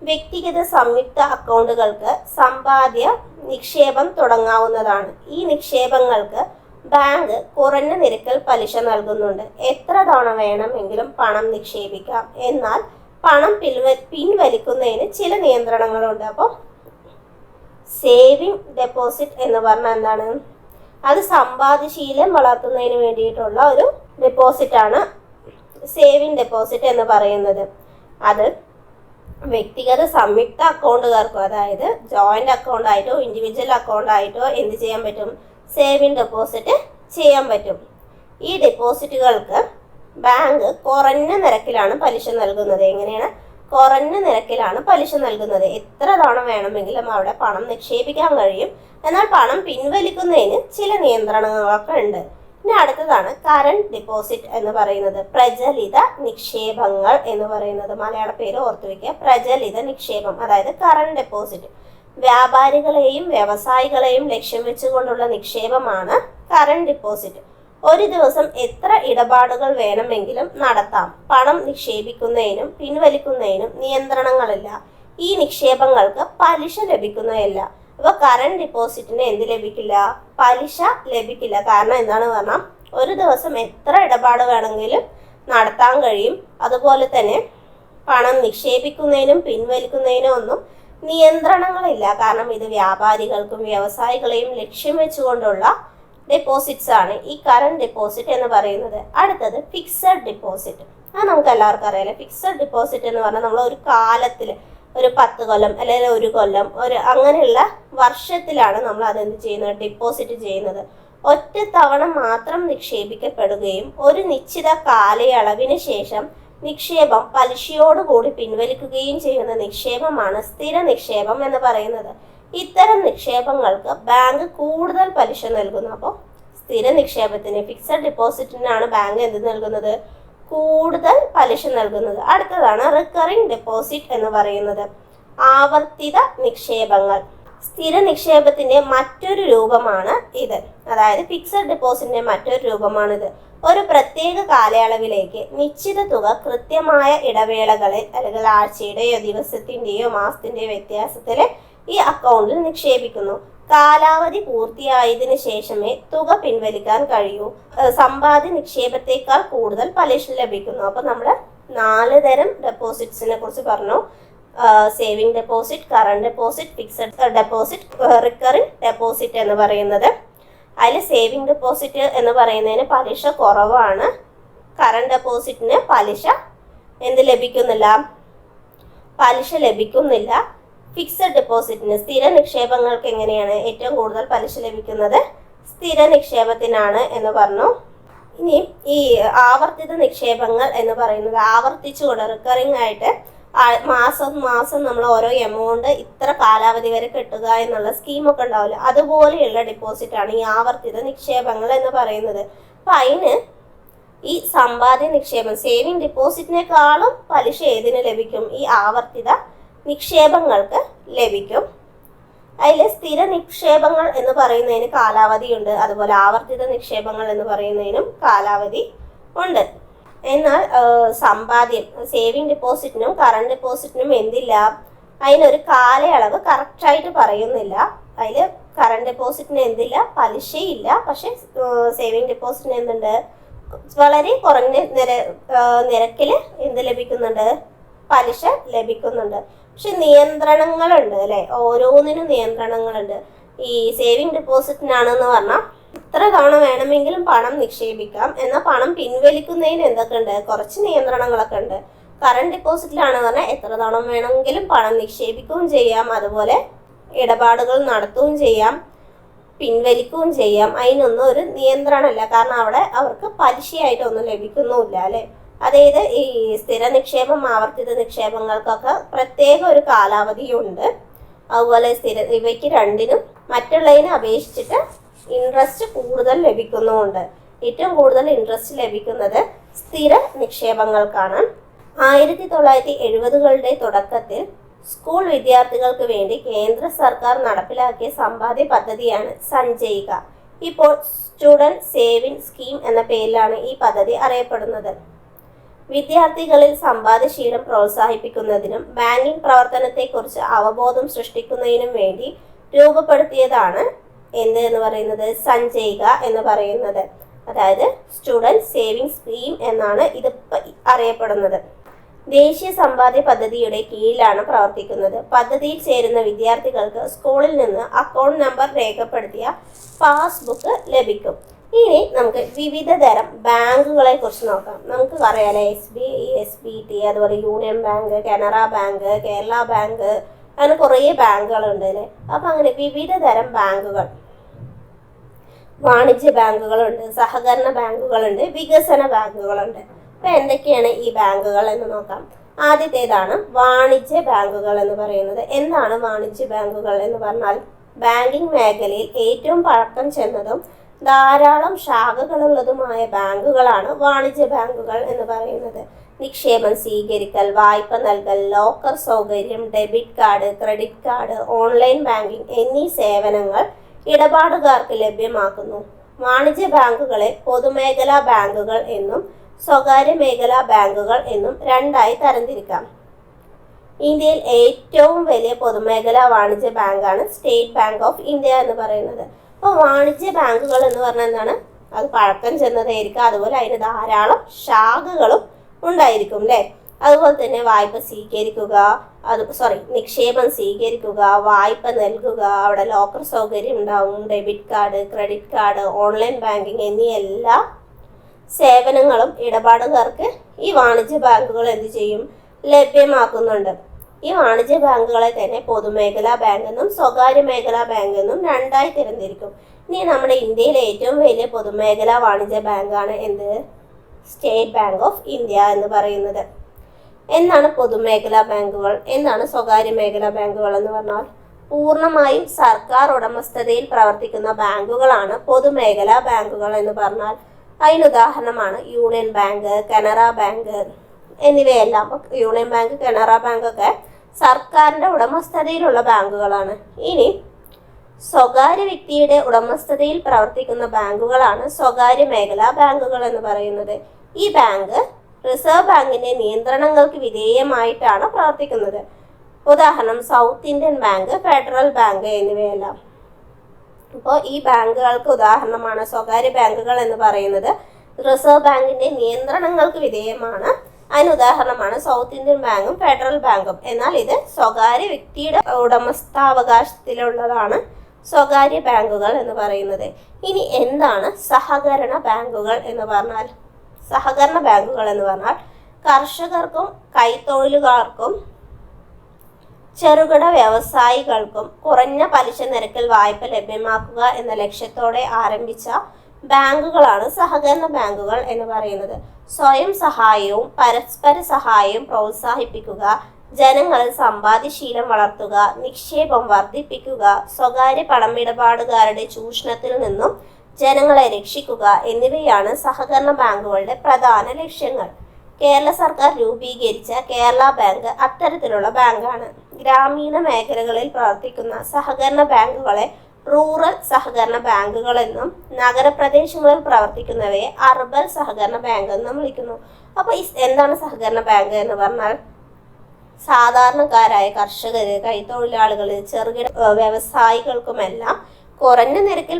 വ്യക്തിഗത സംയുക്ത അക്കൗണ്ടുകൾക്ക് സമ്പാദ്യ നിക്ഷേപം തുടങ്ങാവുന്നതാണ്. ഈ നിക്ഷേപങ്ങൾക്ക് ബാങ്ക് കുറഞ്ഞ നിരക്കിൽ പലിശ നൽകുന്നുണ്ട്. എത്ര തവണ വേണമെങ്കിലും പണം നിക്ഷേപിക്കാം. എന്നാൽ പണം പിൻവലിക്കുന്നതിന് ചില നിയന്ത്രണങ്ങളുണ്ട്. അപ്പോൾ സേവിങ് ഡെപ്പോസിറ്റ് എന്ന് പറഞ്ഞാൽ എന്താണ്? അത് സമ്പാദ്യശീലം വളർത്തുന്നതിന് വേണ്ടിയിട്ടുള്ള ഒരു ഡെപ്പോസിറ്റാണ് സേവിങ് ഡെപ്പോസിറ്റ് എന്ന് പറയുന്നത്. അത് വ്യക്തിഗത സംയുക്ത അക്കൗണ്ടുകാർക്കോ, അതായത് ജോയിന്റ് അക്കൗണ്ട് ആയിട്ടോ ഇൻഡിവിജ്വൽ അക്കൗണ്ട് ആയിട്ടോ എന്ത് ചെയ്യാൻ പറ്റും? സേവിങ് ഡെപ്പോസിറ്റ് ചെയ്യാൻ പറ്റും. ഈ ഡെപ്പോസിറ്റുകൾക്ക് ബാങ്ക് കുറഞ്ഞ നിരക്കിലാണ് പലിശ നൽകുന്നത്. എങ്ങനെയാണ്? കുറഞ്ഞ നിരക്കിലാണ് പലിശ നൽകുന്നത്. എത്ര തവണ വേണമെങ്കിലും അവിടെ പണം നിക്ഷേപിക്കാൻ കഴിയും. എന്നാൽ പണം പിൻവലിക്കുന്നതിന് ചില നിയന്ത്രണങ്ങളൊക്കെ ഉണ്ട്. ഇനി അടുത്തതാണ് കറണ്ട് ഡിപ്പോസിറ്റ് എന്ന് പറയുന്നത്. പ്രചലിത നിക്ഷേപങ്ങൾ എന്ന് പറയുന്നത്. മലയാള പേര് ഓർത്തു വയ്ക്കുക, പ്രചലിത നിക്ഷേപം, അതായത് കറണ്ട് ഡെപ്പോസിറ്റ്. വ്യാപാരികളെയും വ്യവസായികളെയും ലക്ഷ്യം വെച്ചുകൊണ്ടുള്ള നിക്ഷേപമാണ് കറണ്ട് ഡിപ്പോസിറ്റ്. ഒരു ദിവസം എത്ര ഇടപാടുകൾ വേണമെങ്കിലും നടത്താം. പണം നിക്ഷേപിക്കുന്നതിനും പിൻവലിക്കുന്നതിനും നിയന്ത്രണങ്ങളില്ല. ഈ നിക്ഷേപങ്ങൾക്ക് പലിശ ലഭിക്കുന്നതല്ല. അപ്പോൾ കറണ്ട് ഡിപ്പോസിറ്റിന് എന്ത് ലഭിക്കില്ല? പലിശ ലഭിക്കില്ല. കാരണം എന്താണ് പറഞ്ഞാൽ ഒരു ദിവസം എത്ര ഇടപാട് വേണമെങ്കിലും നടത്താൻ കഴിയും. അതുപോലെ തന്നെ പണം നിക്ഷേപിക്കുന്നതിനും പിൻവലിക്കുന്നതിനും ഒന്നും നിയന്ത്രണങ്ങളില്ല. കാരണം ഇത് വ്യാപാരികൾക്കും വ്യവസായികളെയും ലക്ഷ്യം വെച്ചുകൊണ്ടുള്ള ഡെപ്പോസിറ്റ്സ് ആണ് ഈ കറണ്ട് ഡെപ്പോസിറ്റ് എന്ന് പറയുന്നത്. അടുത്തത് ഫിക്സഡ് ഡിപ്പോസിറ്റ്. അത് നമുക്ക് എല്ലാവർക്കും അറിയാലോ. ഫിക്സഡ് ഡിപ്പോസിറ്റ് എന്ന് പറഞ്ഞാൽ നമ്മൾ ഒരു കാലത്തിൽ ഒരു 10 കൊല്ലം അല്ലെങ്കിൽ 1 കൊല്ലം അങ്ങനെയുള്ള വർഷത്തിലാണ് നമ്മൾ അതെന്ത് ചെയ്യുന്നത്? ഡിപ്പോസിറ്റ് ചെയ്യുന്നത്. ഒറ്റത്തവണ മാത്രം നിക്ഷേപിക്കപ്പെടുകയും ഒരു നിശ്ചിത കാലയളവിന് ശേഷം നിക്ഷേപം പലിശയോടുകൂടി പിൻവലിക്കുകയും ചെയ്യുന്ന നിക്ഷേപമാണ് സ്ഥിര നിക്ഷേപം എന്ന് പറയുന്നത്. ഇത്തരം നിക്ഷേപങ്ങൾക്ക് ബാങ്ക് കൂടുതൽ പലിശ നൽകുന്നു. അപ്പോൾ സ്ഥിര നിക്ഷേപത്തിന്, ഫിക്സഡ് ഡിപ്പോസിറ്റിനാണ് ബാങ്ക് എന്ത് നൽകുന്നത്? കൂടുതൽ പലിശ നൽകുന്നത്. അടുത്തതാണ് റിക്കറിംഗ് ഡെപ്പോസിറ്റ് എന്ന് പറയുന്നത്. ആവർത്തിത നിക്ഷേപങ്ങൾ. സ്ഥിര നിക്ഷേപത്തിന്റെ മറ്റൊരു രൂപമാണ് ഇത്. അതായത് ഫിക്സഡ് ഡെപ്പോസിറ്റിന്റെ മറ്റൊരു രൂപമാണിത്. ഒരു പ്രത്യേക കാലയളവിലേക്ക് നിശ്ചിത തുക കൃത്യമായ ഇടവേളകളിൽ അല്ലെങ്കിൽ ആഴ്ചയുടെയോ ദിവസത്തിന്റെയോ മാസത്തിന്റെയോ വ്യത്യാസത്തിൽ ഈ അക്കൗണ്ടിൽ നിക്ഷേപിക്കുന്നു. കാലാവധി പൂർത്തിയായതിനു ശേഷമേ തുക പിൻവലിക്കാൻ കഴിയൂ. സമ്പാദ്യ നിക്ഷേപത്തേക്കാൾ കൂടുതൽ പലിശ ലഭിക്കുന്നു. അപ്പൊ നമ്മൾ 4 തരം ഡെപ്പോസിറ്റ്സിനെ കുറിച്ച് പറഞ്ഞു. Saving deposit, current deposit, fixed deposit, recurring deposit എന്ന് പറയുന്നത്. അതിൽ സേവിങ് ഡെപ്പോസിറ്റ് എന്ന് പറയുന്നതിന് പലിശ കുറവാണ്. കറണ്ട് ഡെപ്പോസിറ്റിന് പലിശ ലഭിക്കുന്നില്ല, പലിശ ലഭിക്കുന്നില്ല. ഫിക്സഡ് ഡെപ്പോസിറ്റിന്, സ്ഥിര നിക്ഷേപങ്ങൾക്ക് എങ്ങനെയാണ് ഏറ്റവും കൂടുതൽ പലിശ ലഭിക്കുന്നത്? സ്ഥിര നിക്ഷേപത്തിനാണ് എന്ന് പറഞ്ഞു. ഇനി ഈ ആവർത്തിത നിക്ഷേപങ്ങൾ എന്ന് പറയുന്നത് ആവർത്തിച്ചുകൊണ്ട് റിക്കറിംഗ് ആയിട്ട് മാസം നമ്മൾ ഓരോ എമൗണ്ട് ഇത്ര കാലാവധി വരെ കെട്ടുക എന്നുള്ള സ്കീമൊക്കെ ഉണ്ടാവില്ല, അതുപോലെയുള്ള ഡെപ്പോസിറ്റാണ് ഈ ആവർത്തിത നിക്ഷേപങ്ങൾ എന്ന് പറയുന്നത്. അപ്പം അതിന് ഈ സമ്പാദ്യ നിക്ഷേപം, സേവിങ് ഡെപ്പോസിറ്റിനേക്കാളും പലിശ ഏതിന് ലഭിക്കും? ഈ ആവർത്തിത നിക്ഷേപങ്ങൾക്ക് ലഭിക്കും. അതിൽ സ്ഥിര നിക്ഷേപങ്ങൾ എന്ന് പറയുന്നതിന് കാലാവധിയുണ്ട്, അതുപോലെ ആവർത്തിത നിക്ഷേപങ്ങൾ എന്ന് പറയുന്നതിനും കാലാവധി ഉണ്ട്. എന്നാൽ സമ്പാദ്യം, സേവിങ് ഡെപ്പോസിറ്റിനും കറണ്ട് ഡെപ്പോസിറ്റിനും എന്തില്ല? അതിനൊരു കാലയളവ് കറക്റ്റായിട്ട് പറയുന്നില്ല. അതിൽ കറണ്ട് ഡെപ്പോസിറ്റിന് എന്തില്ല? പലിശയില്ല. പക്ഷെ സേവിങ് ഡെപ്പോസിറ്റിന് എന്തുണ്ട്? വളരെ കുറഞ്ഞ നിരക്കിൽ എന്ത് ലഭിക്കുന്നുണ്ട്? പലിശ ലഭിക്കുന്നുണ്ട്. പക്ഷെ നിയന്ത്രണങ്ങളുണ്ട് അല്ലെ, ഓരോന്നിനും നിയന്ത്രണങ്ങളുണ്ട്. ഈ സേവിങ് ഡെപ്പോസിറ്റിനാണെന്ന് പറഞ്ഞാൽ ഇത്ര തവണ വേണമെങ്കിലും പണം നിക്ഷേപിക്കാം, എന്നാൽ പണം പിൻവലിക്കുന്നതിന് എന്തൊക്കെ ഉണ്ട്? കുറച്ച് നിയന്ത്രണങ്ങളൊക്കെ ഉണ്ട്. കറണ്ട് ഡെപ്പോസിറ്റിലാണെന്ന് പറഞ്ഞാൽ എത്ര തവണ വേണമെങ്കിലും പണം നിക്ഷേപിക്കുകയും ചെയ്യാം, അതുപോലെ ഇടപാടുകൾ നടത്തുകയും ചെയ്യാം, പിൻവലിക്കുകയും ചെയ്യാം. അതിനൊന്നും ഒരു നിയന്ത്രണമില്ല, കാരണം അവിടെ അവർക്ക് പലിശയായിട്ടൊന്നും ലഭിക്കുന്നുമില്ല അല്ലെ. അതായത് ഈ സ്ഥിര നിക്ഷേപം, ആവർത്തിത നിക്ഷേപങ്ങൾക്കൊക്കെ പ്രത്യേക ഒരു കാലാവധിയുണ്ട്. അതുപോലെ ഇവയ്ക്ക് രണ്ടിനും മറ്റുള്ളതിനെ അപേക്ഷിച്ചിട്ട് ഇൻട്രസ്റ്റ് കൂടുതൽ ലഭിക്കുന്നുമുണ്ട്. ഏറ്റവും കൂടുതൽ ഇൻട്രസ്റ്റ് ലഭിക്കുന്നത് സ്ഥിര നിക്ഷേപങ്ങൾക്കാണ്. 1970കളുടെ തുടക്കത്തിൽ സ്കൂൾ വിദ്യാർത്ഥികൾക്ക് വേണ്ടി കേന്ദ്ര സർക്കാർ നടപ്പിലാക്കിയ സമ്പാദ്യ പദ്ധതിയാണ് സഞ്ചയിക. ഇപ്പോൾ സ്റ്റുഡൻറ് സേവിംഗ് സ്കീം എന്ന പേരിലാണ് ഈ പദ്ധതി അറിയപ്പെടുന്നത്. വിദ്യാർത്ഥികളിൽ സമ്പാദ്യശീലം പ്രോത്സാഹിപ്പിക്കുന്നതിനും ബാങ്കിംഗ് പ്രവർത്തനത്തെക്കുറിച്ച് അവബോധം സൃഷ്ടിക്കുന്നതിനും വേണ്ടി രൂപപ്പെടുത്തിയതാണ് എന്ന് പറയുന്നത് സഞ്ചയിക എന്ന് പറയുന്നത്. അതായത് സ്റ്റുഡൻറ് സേവിംഗ് സ്കീം എന്നാണ് ഇത് അറിയപ്പെടുന്നത്. ദേശീയ സമ്പാദ്യ പദ്ധതിയുടെ കീഴിലാണ് പ്രവർത്തിക്കുന്നത്. പദ്ധതിയിൽ ചേരുന്ന വിദ്യാർത്ഥികൾക്ക് സ്കൂളിൽ നിന്ന് അക്കൗണ്ട് നമ്പർ രേഖപ്പെടുത്തിയ പാസ്ബുക്ക് ലഭിക്കും. ഇനി നമുക്ക് വിവിധ തരം ബാങ്കുകളെ കുറിച്ച് നോക്കാം. നമുക്ക് പറയാലേ SBI, SBT, അതുപോലെ union bank, Canara bank, Kerala bank, അങ്ങനെ കുറേ ബാങ്കുകളുണ്ട് അല്ലേ. അപ്പം അങ്ങനെ വിവിധ തരം ബാങ്കുകൾ, വാണിജ്യ ബാങ്കുകളുണ്ട്, സഹകരണ ബാങ്കുകളുണ്ട്, വികസന ബാങ്കുകളുണ്ട്. അപ്പം എന്തൊക്കെയാണ് ഈ ബാങ്കുകൾ എന്ന് നോക്കാം. ആദ്യത്തേതാണ് വാണിജ്യ ബാങ്കുകൾ എന്ന് പറയുന്നത്. എന്താണ് വാണിജ്യ ബാങ്കുകൾ എന്ന് പറഞ്ഞാൽ? ബാങ്കിങ് മേഖലയിൽ ഏറ്റവും പഴക്കം ചെന്നതും ധാരാളം ശാഖകളുള്ളതുമായ ബാങ്കുകളാണ് വാണിജ്യ ബാങ്കുകൾ എന്ന് പറയുന്നത്. നിക്ഷേപം സ്വീകരിക്കൽ, വായ്പ നൽകൽ, ലോക്കർ സൗകര്യം, debit card, credit card, online banking എന്നീ സേവനങ്ങൾ ഇടപാടുകാർക്ക് ലഭ്യമാക്കുന്നു. വാണിജ്യ ബാങ്കുകളെ പൊതുമേഖലാ ബാങ്കുകൾ എന്നും സ്വകാര്യ മേഖലാ ബാങ്കുകൾ എന്നും രണ്ടായി തരംതിരിക്കാം. ഇന്ത്യയിൽ ഏറ്റവും വലിയ പൊതുമേഖലാ വാണിജ്യ ബാങ്കാണ് സ്റ്റേറ്റ് ബാങ്ക് ഓഫ് ഇന്ത്യ എന്ന് പറയുന്നത്. അപ്പോൾ വാണിജ്യ ബാങ്കുകൾ എന്ന് പറഞ്ഞാൽ എന്താണ്? അത് പഴക്കം ചെന്നതായിരിക്കും, അതുപോലെ അതിന് ധാരാളം ശാഖകളും ഉണ്ടായിരിക്കും അല്ലേ. അതുപോലെ തന്നെ വായ്പ സ്വീകരിക്കുക, നിക്ഷേപം സ്വീകരിക്കുക, വായ്പ നൽകുക, അവിടെ ലോക്കർ സൗകര്യം ഉണ്ടാവും, debit card, credit card, online banking എന്നീ എല്ലാ സേവനങ്ങളും ഇടപാടുകാർക്ക് ഈ വാണിജ്യ ബാങ്കുകൾ എന്ത് ചെയ്യും? ലഭ്യമാക്കുന്നുണ്ട്. ഈ വാണിജ്യ ബാങ്കുകളെ തന്നെ പൊതുമേഖലാ ബാങ്കെന്നും സ്വകാര്യ മേഖലാ ബാങ്കെന്നും രണ്ടായി തിരഞ്ഞിരിക്കും. ഇനി നമ്മുടെ ഇന്ത്യയിലെ ഏറ്റവും വലിയ പൊതുമേഖലാ വാണിജ്യ ബാങ്കാണ് എന്ത്? സ്റ്റേറ്റ് ബാങ്ക് ഓഫ് ഇന്ത്യ എന്ന് പറയുന്നത്. എന്താണ് പൊതുമേഖലാ ബാങ്കുകൾ, എന്താണ് സ്വകാര്യ മേഖലാ ബാങ്കുകൾ എന്ന് പറഞ്ഞാൽ പൂർണ്ണമായും സർക്കാർ ഉടമസ്ഥതയിൽ പ്രവർത്തിക്കുന്ന ബാങ്കുകളാണ് പൊതുമേഖലാ ബാങ്കുകൾ എന്ന് പറഞ്ഞാൽ. അതിനുദാഹരണമാണ് യൂണിയൻ ബാങ്ക്, കനറ ബാങ്ക് എന്നിവയെല്ലാം. യൂണിയൻ ബാങ്ക്, കനറ ബാങ്ക് ഒക്കെ സർക്കാരിൻ്റെ ഉടമസ്ഥതയിലുള്ള ബാങ്കുകളാണ്. ഇനി സ്വകാര്യ വ്യക്തിയുടെ ഉടമസ്ഥതയിൽ പ്രവർത്തിക്കുന്ന ബാങ്കുകളാണ് സ്വകാര്യ മേഖലാ ബാങ്കുകൾ എന്ന് പറയുന്നത്. ഈ ബാങ്ക് റിസർവ് ബാങ്കിന്റെ നിയന്ത്രണങ്ങൾക്ക് വിധേയമായിട്ടാണ് പ്രവർത്തിക്കുന്നത്. ഉദാഹരണം south Indian bank, federal bank എന്നിവയെല്ലാം. അപ്പോൾ ഈ ബാങ്കുകൾക്ക് ഉദാഹരണമാണ് സ്വകാര്യ ബാങ്കുകൾ എന്ന് പറയുന്നത്. റിസർവ് ബാങ്കിന്റെ നിയന്ത്രണങ്ങൾക്ക് വിധേയമാണ്. അതിന് ഉദാഹരണമാണ് സൗത്ത് ഇന്ത്യൻ ബാങ്കും ഫെഡറൽ ബാങ്കും. എന്നാൽ ഇത് സ്വകാര്യ വ്യക്തിയുടെ ഉടമസ്ഥാവകാശത്തിലുള്ളതാണ് സ്വകാര്യ ബാങ്കുകൾ എന്ന് പറയുന്നത്. ഇനി എന്താണ് സഹകരണ ബാങ്കുകൾ എന്ന് പറഞ്ഞാൽ? സഹകരണ ബാങ്കുകൾ എന്ന് പറഞ്ഞാൽ കർഷകർക്കും കൈത്തൊഴിലുകാർക്കും ചെറുകിട വ്യവസായികൾക്കും കുറഞ്ഞ പലിശ നിരക്കിൽ വായ്പ ലഭ്യമാക്കുക എന്ന ലക്ഷ്യത്തോടെ ആരംഭിച്ച ബാങ്കുകളാണ് സഹകരണ ബാങ്കുകൾ എന്ന് പറയുന്നത്. സ്വയം സഹായവും പരസ്പര സഹായവും പ്രോത്സാഹിപ്പിക്കുക, ജനങ്ങളിൽ സമ്പാദ്യശീലം വളർത്തുക, നിക്ഷേപം വർദ്ധിപ്പിക്കുക, സ്വകാര്യ പണമിടപാടുകാരുടെ ചൂഷണത്തിൽ നിന്നും ജനങ്ങളെ രക്ഷിക്കുക എന്നിവയാണ് സഹകരണ ബാങ്കുകളുടെ പ്രധാന ലക്ഷ്യങ്ങൾ. കേരള സർക്കാർ രൂപീകരിച്ച കേരള ബാങ്ക് അത്തരത്തിലുള്ള ബാങ്കാണ്. ഗ്രാമീണ മേഖലകളിൽ പ്രവർത്തിക്കുന്ന സഹകരണ ബാങ്കുകളെ റൂറൽ സഹകരണ ബാങ്കുകളെന്നും നഗരപ്രദേശങ്ങളിൽ പ്രവർത്തിക്കുന്നവയെ അർബൻ സഹകരണ ബാങ്ക് എന്നും വിളിക്കുന്നു. അപ്പോൾ എന്താണ് സഹകരണ ബാങ്ക് എന്ന് പറഞ്ഞാൽ സാധാരണക്കാരായ കർഷകർ, കൈത്തൊഴിലാളികൾ, ചെറുകിട വ്യവസായികൾക്കുമെല്ലാം കുറഞ്ഞ നിരക്കിൽ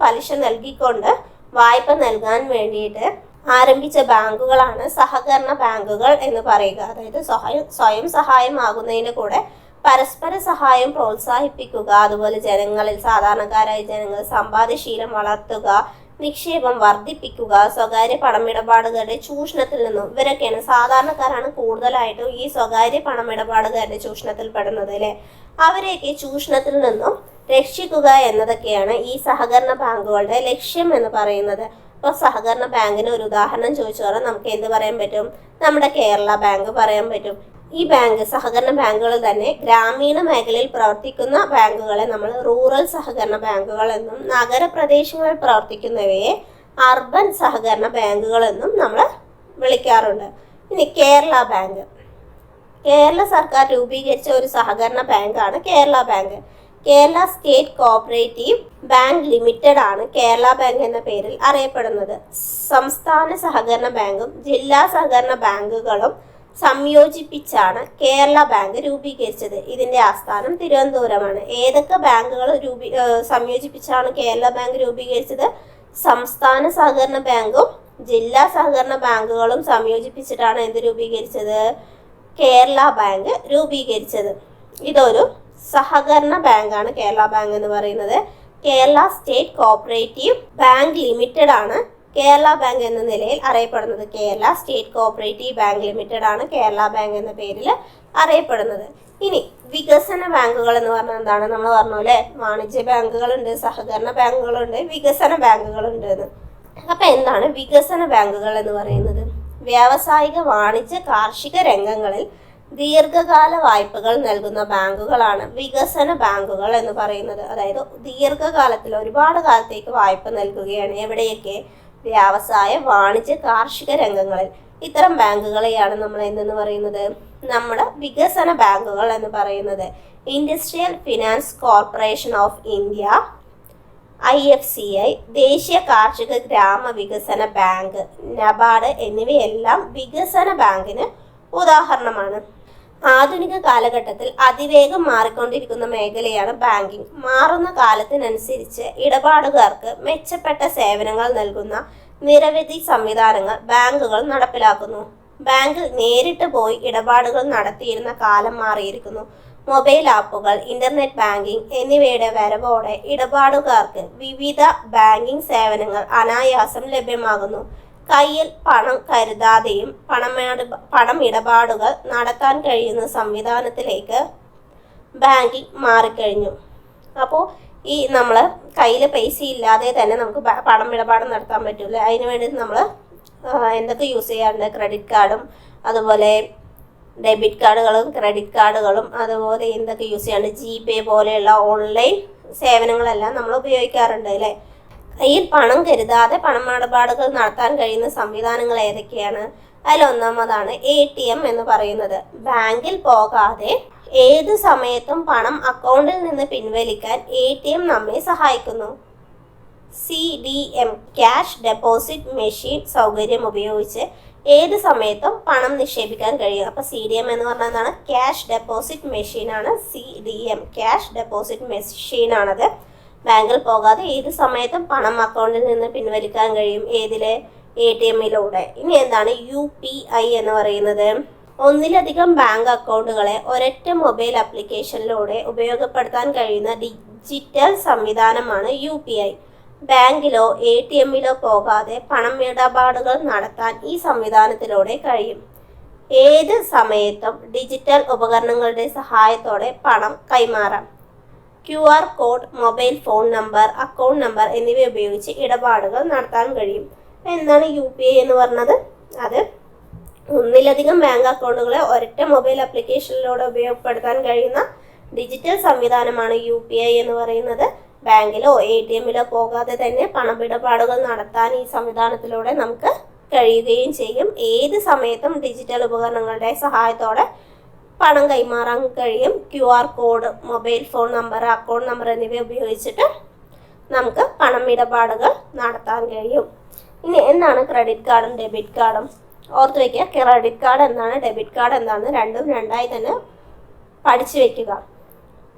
പലിശ നൽകിക്കൊണ്ട് വായ്പ നൽകാൻ വേണ്ടിയിട്ട് ആരംഭിച്ച ബാങ്കുകളാണ് സഹകരണ ബാങ്കുകൾ എന്ന് പറയുക. അതായത് സ്വയം സഹായമാകുന്നതിൻ്റെ കൂടെ പരസ്പര സഹായം പ്രോത്സാഹിപ്പിക്കുക, അതുപോലെ സാധാരണക്കാരായ ജനങ്ങൾ സമ്പാദ്യശീലം വളർത്തുക, നിക്ഷേപം വർദ്ധിപ്പിക്കുക, സ്വകാര്യ പണമിടപാടുകാരുടെ ചൂഷണത്തിൽ നിന്നും, ഇവരൊക്കെയാണ് സാധാരണക്കാരാണ് കൂടുതലായിട്ടും ഈ സ്വകാര്യ പണമിടപാടുകാരുടെ ചൂഷണത്തിൽ പെടുന്നത് അല്ലേ, അവരെയൊക്കെ ചൂഷണത്തിൽ നിന്നും രക്ഷിക്കുക എന്നതൊക്കെയാണ് ഈ സഹകരണ ബാങ്കുകളുടെ ലക്ഷ്യം എന്ന് പറയുന്നത്. ഇപ്പോൾ സഹകരണ ബാങ്കിന് ഒരു ഉദാഹരണം ചോദിച്ചു പറഞ്ഞാൽ നമുക്ക് എന്ത് പറയാൻ പറ്റും? നമ്മുടെ കേരള ബാങ്ക് പറയാൻ പറ്റും. ഈ സഹകരണ ബാങ്കുകൾ തന്നെ ഗ്രാമീണ മേഖലയിൽ പ്രവർത്തിക്കുന്ന ബാങ്കുകളെ നമ്മൾ റൂറൽ സഹകരണ ബാങ്കുകൾ എന്നും നഗരപ്രദേശങ്ങളിൽ പ്രവർത്തിക്കുന്നവയെ അർബൻ സഹകരണ ബാങ്കുകൾ എന്നും നമ്മൾ വിളിക്കാറുണ്ട്. ഇനി കേരള ബാങ്ക്, കേരള സർക്കാർ രൂപീകരിച്ച ഒരു സഹകരണ ബാങ്കാണ് Kerala bank. Kerala state cooperative bank limited ആണ് കേരള ബാങ്ക് എന്ന പേരിൽ അറിയപ്പെടുന്നത്. സംസ്ഥാന സഹകരണ ബാങ്കും ജില്ലാ സഹകരണ ബാങ്കുകളും സംയോജിപ്പിച്ചാണ് കേരള ബാങ്ക് രൂപീകരിച്ചത്. ഇതിന്റെ ആസ്ഥാനം തിരുവനന്തപുരമാണ്. ഏതൊക്കെ ബാങ്കുകൾ സംയോജിപ്പിച്ചാണ് കേരള ബാങ്ക് രൂപീകരിച്ചത്? സംസ്ഥാന സഹകരണ ബാങ്കും ജില്ലാ സഹകരണ ബാങ്കുകളും സംയോജിപ്പിച്ചിട്ടാണ് എന്ത് രൂപീകരിച്ചത്? കേരള ബാങ്ക് രൂപീകരിച്ചത്. ഇതൊരു സഹകരണ ബാങ്കാണ് കേരള ബാങ്ക് എന്ന് പറയുന്നത്. Kerala state cooperative bank limited ആണ് കേരള ബാങ്ക് എന്ന നിലയിൽ അറിയപ്പെടുന്നത്. Kerala state cooperative bank limited ആണ് കേരള ബാങ്ക് എന്ന പേരിൽ അറിയപ്പെടുന്നത്. ഇനി വികസന ബാങ്കുകൾ എന്ന് പറഞ്ഞാൽ എന്താണ്? നമ്മൾ പറഞ്ഞു അല്ലേ, വാണിജ്യ ബാങ്കുകളുണ്ട്, സഹകരണ ബാങ്കുകളുണ്ട്, വികസന ബാങ്കുകളുണ്ട് എന്ന്. അപ്പം എന്താണ് വികസന ബാങ്കുകൾ എന്ന് പറയുന്നത്? വ്യാവസായിക, വാണിജ്യ, കാർഷിക രംഗങ്ങളിൽ ദീർഘകാല വായ്പകൾ നൽകുന്ന ബാങ്കുകളാണ് വികസന ബാങ്കുകൾ എന്ന് പറയുന്നത്. അതായത് ദീർഘകാലത്തിൽ ഒരുപാട് കാലത്തേക്ക് വായ്പ നൽകുകയാണ്. എവിടെയൊക്കെ? വ്യവസായ, വാണിജ്യ, കാർഷിക രംഗങ്ങളിൽ. ഇത്തരം ബാങ്കുകളെയാണ് നമ്മൾ എന്തെന്ന് പറയുന്നത്? നമ്മുടെ വികസന ബാങ്കുകൾ എന്ന് പറയുന്നത്. Industrial finance corporation of India, IFCI, ദേശീയ കാർഷിക ഗ്രാമ വികസന ബാങ്ക്, നബാർഡ് എന്നിവയെല്ലാം വികസന ബാങ്കിന് ഉദാഹരണമാണ്. ആധുനിക കാലഘട്ടത്തിൽ അതിവേഗം മാറിക്കൊണ്ടിരിക്കുന്ന മേഖലയാണ് ബാങ്കിങ്. മാറുന്ന കാലത്തിനനുസരിച്ച് ഇടപാടുകാർക്ക് മെച്ചപ്പെട്ട സേവനങ്ങൾ നൽകുന്ന നിരവധി സംവിധാനങ്ങൾ ബാങ്കുകൾ നടപ്പിലാക്കുന്നു. ബാങ്കിൽ നേരിട്ട് പോയി ഇടപാടുകൾ നടത്തിയിരുന്ന കാലം മാറിയിരിക്കുന്നു. മൊബൈൽ ആപ്പുകൾ, ഇന്റർനെറ്റ് ബാങ്കിങ് എന്നിവയുടെ വരവോടെ ഇടപാടുകാർക്ക് വിവിധ ബാങ്കിങ് സേവനങ്ങൾ അനായാസം ലഭ്യമാകുന്നു. കയ്യിൽ പണം കരുതാതെയും പണമിടപാടുകൾ നടത്താൻ കഴിയുന്ന സംവിധാനത്തിലേക്ക് ബാങ്കിങ് മാറിക്കഴിഞ്ഞു. അപ്പോൾ ഈ നമ്മൾ കയ്യിൽ പൈസ ഇല്ലാതെ തന്നെ നമുക്ക് പണമിടപാട് നടത്താൻ പറ്റില്ല. അതിന് വേണ്ടി നമ്മൾ എന്തൊക്കെ യൂസ് ചെയ്യാറുണ്ട്? ക്രെഡിറ്റ് കാർഡും അതുപോലെ ഡെബിറ്റ് കാർഡുകളും ക്രെഡിറ്റ് കാർഡുകളും അതുപോലെ എന്തൊക്കെ യൂസ് ചെയ്യാറുണ്ട്? GPay പോലെയുള്ള ഓൺലൈൻ സേവനങ്ങളെല്ലാം നമ്മൾ ഉപയോഗിക്കാറുണ്ട് അല്ലേ? കയ്യിൽ പണം കരുതാതെ പണമിടപാടുകൾ നടത്താൻ കഴിയുന്ന സംവിധാനങ്ങൾ ഏതൊക്കെയാണ്? അതിലൊന്നാമതാണ് ATM എന്ന് പറയുന്നത്. ബാങ്കിൽ പോകാതെ ഏത് സമയത്തും പണം അക്കൗണ്ടിൽ നിന്ന് പിൻവലിക്കാൻ ATM നമ്മെ സഹായിക്കുന്നു. CDM ക്യാഷ് ഡെപ്പോസിറ്റ് മെഷീൻ സൗകര്യം ഉപയോഗിച്ച് ഏത് സമയത്തും പണം നിക്ഷേപിക്കാൻ കഴിയും. അപ്പോൾ CDM എന്ന് പറഞ്ഞാൽ എന്താണ്? ക്യാഷ് ഡെപ്പോസിറ്റ് മെഷീനാണ്. CDM ക്യാഷ് ഡെപ്പോസിറ്റ് മെഷീനാണത്. ബാങ്കിൽ പോകാതെ ഏത് സമയത്തും പണം അക്കൗണ്ടിൽ നിന്ന് പിൻവലിക്കാൻ കഴിയും. ഏതിലെ? ATMയിലൂടെ. ഇനി എന്താണ് UPI എന്ന് പറയുന്നത്? ഒന്നിലധികം ബാങ്ക് അക്കൗണ്ടുകളെ ഒരൊറ്റ മൊബൈൽ ആപ്ലിക്കേഷനിലൂടെ ഉപയോഗപ്പെടുത്താൻ കഴിയുന്ന ഡിജിറ്റൽ സംവിധാനമാണ് UPI. ബാങ്കിലോ ATMയിലോ പോകാതെ പണമിടപാടുകൾ നടത്താൻ ഈ സംവിധാനത്തിലൂടെ കഴിയും. ഏത് സമയത്തും ഡിജിറ്റൽ ഉപകരണങ്ങളുടെ സഹായത്തോടെ പണം കൈമാറാം. QR code, mobile phone number, account number എന്നിവ ഉപയോഗിച്ച് ഇടപാടുകൾ നടത്താൻ കഴിയും. എന്താണ് UPI എന്ന് പറഞ്ഞത്? അത് ഒന്നിലധികം ബാങ്ക് അക്കൗണ്ടുകളെ ഒരൊറ്റ മൊബൈൽ ആപ്ലിക്കേഷനിലൂടെ ഉപയോഗപ്പെടുത്താൻ കഴിയുന്ന ഡിജിറ്റൽ സംവിധാനമാണ് UPI എന്ന് പറയുന്നത്. ബാങ്കിലോ ATMയിലോ പോകാതെ തന്നെ പണമിടപാടുകൾ നടത്താൻ ഈ സംവിധാനത്തിലൂടെ നമുക്ക് കഴിയുകയും ചെയ്യും. ഏത് സമയത്തും ഡിജിറ്റൽ ഉപകരണങ്ങളുടെ സഹായത്തോടെ പണം കൈമാറാൻ കഴിയും. QR code, mobile phone number, account number എന്നിവ ഉപയോഗിച്ചിട്ട് നമുക്ക് പണമിടപാടുകൾ നടത്താൻ കഴിയും. ഇനി എന്താണ് ക്രെഡിറ്റ് കാർഡും ഡെബിറ്റ് കാർഡും? ഓർത്ത് വയ്ക്കുക. ക്രെഡിറ്റ് കാർഡ് എന്താണ്, ഡെബിറ്റ് കാർഡ് എന്താണ്, രണ്ടും രണ്ടായി തന്നെ പഠിച്ചു വയ്ക്കുക.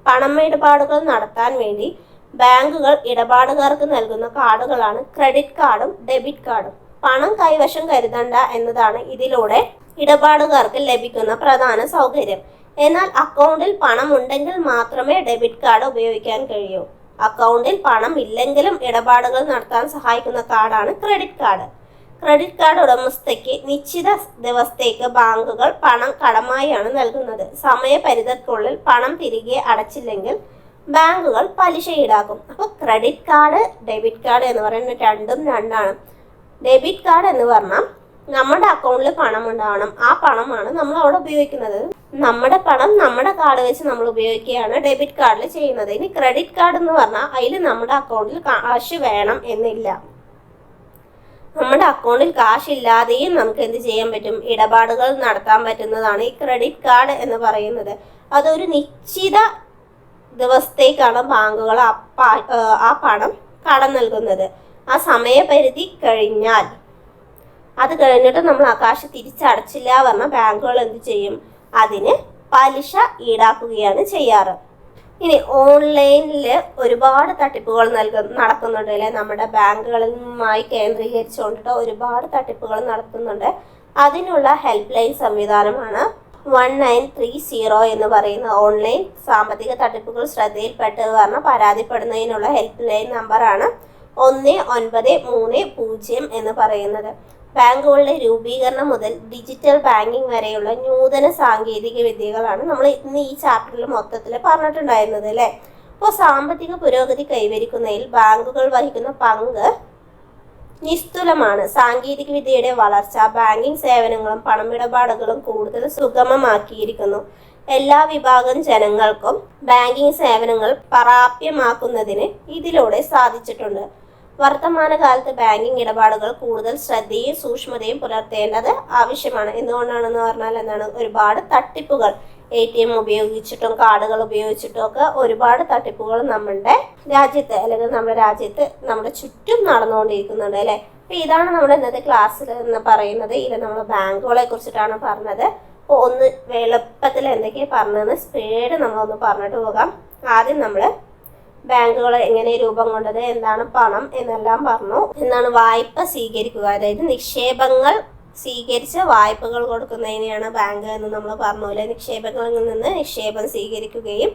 പണമിടപാടുകൾ നടത്താൻ വേണ്ടി ബാങ്കുകൾ ഇടപാടുകാർക്ക് നൽകുന്ന കാർഡുകളാണ് ക്രെഡിറ്റ് കാർഡും ഡെബിറ്റ് കാർഡും. പണം കൈവശം കരുതണ്ട എന്നതാണ് ഇതിലൂടെ ഇടപാടുകാർക്ക് ലഭിക്കുന്ന പ്രധാന സൗകര്യം. എന്നാൽ അക്കൗണ്ടിൽ പണം ഉണ്ടെങ്കിൽ മാത്രമേ ഡെബിറ്റ് കാർഡ് ഉപയോഗിക്കാൻ കഴിയൂ. അക്കൗണ്ടിൽ പണം ഇല്ലെങ്കിലും ഇടപാടുകൾ നടത്താൻ സഹായിക്കുന്ന കാർഡാണ് ക്രെഡിറ്റ് കാർഡ്. ക്രെഡിറ്റ് കാർഡ് ഉടമസ്ഥയ്ക്ക് നിശ്ചിത ദിവസത്തേക്ക് ബാങ്കുകൾ പണം കടമായാണ് നൽകുന്നത്. സമയപരിധിക്കുള്ളിൽ പണം തിരികെ അടച്ചില്ലെങ്കിൽ ബാങ്കുകൾ പലിശ ഈടാക്കും. അപ്പോൾ ക്രെഡിറ്റ് കാർഡ്, ഡെബിറ്റ് കാർഡ് എന്ന് പറയുന്നത് രണ്ടും രണ്ടാണ്. ഡെബിറ്റ് കാർഡ് എന്ന് പറഞ്ഞാൽ നമ്മുടെ അക്കൗണ്ടിൽ പണം ഉണ്ടാവണം. ആ പണമാണ് നമ്മൾ അവിടെ ഉപയോഗിക്കുന്നത്. നമ്മുടെ പണം നമ്മുടെ കാർഡ് വെച്ച് നമ്മൾ ഉപയോഗിക്കുകയാണ് ഡെബിറ്റ് കാർഡിൽ ചെയ്യുന്നത്. ഇനി ക്രെഡിറ്റ് കാർഡ് എന്ന് പറഞ്ഞാൽ അതിൽ നമ്മുടെ അക്കൗണ്ടിൽ കാശ് വേണം എന്നില്ല. നമ്മുടെ അക്കൗണ്ടിൽ കാശ് ഇല്ലാതെയും നമുക്ക് എന്ത് ചെയ്യാൻ പറ്റും? ഇടപാടുകൾ നടത്താൻ പറ്റുന്നതാണ് ഈ ക്രെഡിറ്റ് കാർഡ് എന്ന് പറയുന്നത്. അതൊരു നിശ്ചിത ദിവസത്തേക്കാണ് ബാങ്കുകൾ ആ പണം കടം നൽകുന്നത്. ആ സമയപരിധി കഴിഞ്ഞാൽ, അത് കഴിഞ്ഞിട്ട് നമ്മൾ ആ കാശ് തിരിച്ചടച്ചില്ല പറഞ്ഞാൽ ബാങ്കുകൾ എന്ത് ചെയ്യും? അതിന് പലിശ ഈടാക്കുകയാണ് ചെയ്യാറ്. ഇനി ഓൺലൈനിൽ ഒരുപാട് തട്ടിപ്പുകൾ നടക്കുന്നുണ്ട് അല്ലേ? നമ്മുടെ ബാങ്കുകളുമായി കേന്ദ്രീകരിച്ചുകൊണ്ടിട്ട് ഒരുപാട് തട്ടിപ്പുകൾ നടത്തുന്നുണ്ട്. അതിനുള്ള ഹെൽപ്പ് ലൈൻ സംവിധാനമാണ് 1930 എന്ന് പറയുന്ന ഓൺലൈൻ സാമ്പത്തിക തട്ടിപ്പുകൾ ശ്രദ്ധയിൽപ്പെട്ട് പറഞ്ഞാൽ പരാതിപ്പെടുന്നതിനുള്ള ഹെൽപ്പ് ലൈൻ നമ്പറാണ് 1930 എന്ന് പറയുന്നത്. ബാങ്കുകളുടെ രൂപീകരണം മുതൽ ഡിജിറ്റൽ ബാങ്കിങ് വരെയുള്ള നൂതന സാങ്കേതിക വിദ്യകളാണ് നമ്മൾ ഇന്ന് ഈ ചാപ്റ്ററിൽ മൊത്തത്തിൽ പറഞ്ഞിട്ടുണ്ടായിരുന്നത് അല്ലേ? അപ്പോൾ സാമ്പത്തിക പുരോഗതി കൈവരിക്കുന്നതിൽ ബാങ്കുകൾ വഹിക്കുന്ന പങ്ക് നിസ്തുലമാണ്. സാങ്കേതിക വിദ്യയുടെ വളർച്ച ബാങ്കിങ് സേവനങ്ങളും പണമിടപാടുകളും കൂടുതൽ സുഗമമാക്കിയിരിക്കുന്നു. എല്ലാ വിഭാഗം ജനങ്ങൾക്കും ബാങ്കിങ് സേവനങ്ങൾ പ്രാപ്യമാക്കുന്നതിന് ഇതിലൂടെ സാധിച്ചിട്ടുണ്ട്. വർത്തമാനകാലത്ത് ബാങ്കിങ് ഇടപാടുകൾ കൂടുതൽ ശ്രദ്ധയും സൂക്ഷ്മതയും പുലർത്തേണ്ടത് ആവശ്യമാണ്. എന്തുകൊണ്ടാണെന്ന് പറഞ്ഞാൽ എന്താണ്? ഒരുപാട് തട്ടിപ്പുകൾ ATM ഉപയോഗിച്ചിട്ടും കാർഡുകൾ ഉപയോഗിച്ചിട്ടും ഒക്കെ ഒരുപാട് തട്ടിപ്പുകൾ നമ്മുടെ രാജ്യത്ത് അല്ലെങ്കിൽ നമ്മുടെ ചുറ്റും നടന്നുകൊണ്ടിരിക്കുന്നുണ്ട് അല്ലേ? അപ്പോൾ ഇതാണ് നമ്മുടെ ഇന്നത്തെ ക്ലാസ്സിൽ എന്ന് പറയുന്നത്. ഇതിൽ നമ്മൾ ബാങ്കുകളെ കുറിച്ചിട്ടാണ് പറഞ്ഞത്. അപ്പോൾ ഒന്ന് എളുപ്പത്തിൽ എന്തൊക്കെയാണ് പറഞ്ഞതെന്ന് സ്പീഡ് നമ്മളൊന്ന് പറഞ്ഞിട്ട് പോകാം. ആദ്യം നമ്മൾ ബാങ്കുകൾ എങ്ങനെ രൂപം കൊണ്ടത്, എന്താണ് പണം എന്നെല്ലാം പറഞ്ഞു. എന്താണ് വായ്പ സ്വീകരിക്കുക, അതായത് നിക്ഷേപങ്ങൾ സ്വീകരിച്ച് വായ്പകൾ കൊടുക്കുന്നതിനെയാണ് ബാങ്ക് എന്ന് നമ്മൾ പറഞ്ഞു അല്ലേ? നിക്ഷേപങ്ങളിൽ നിന്ന് നിക്ഷേപം സ്വീകരിക്കുകയും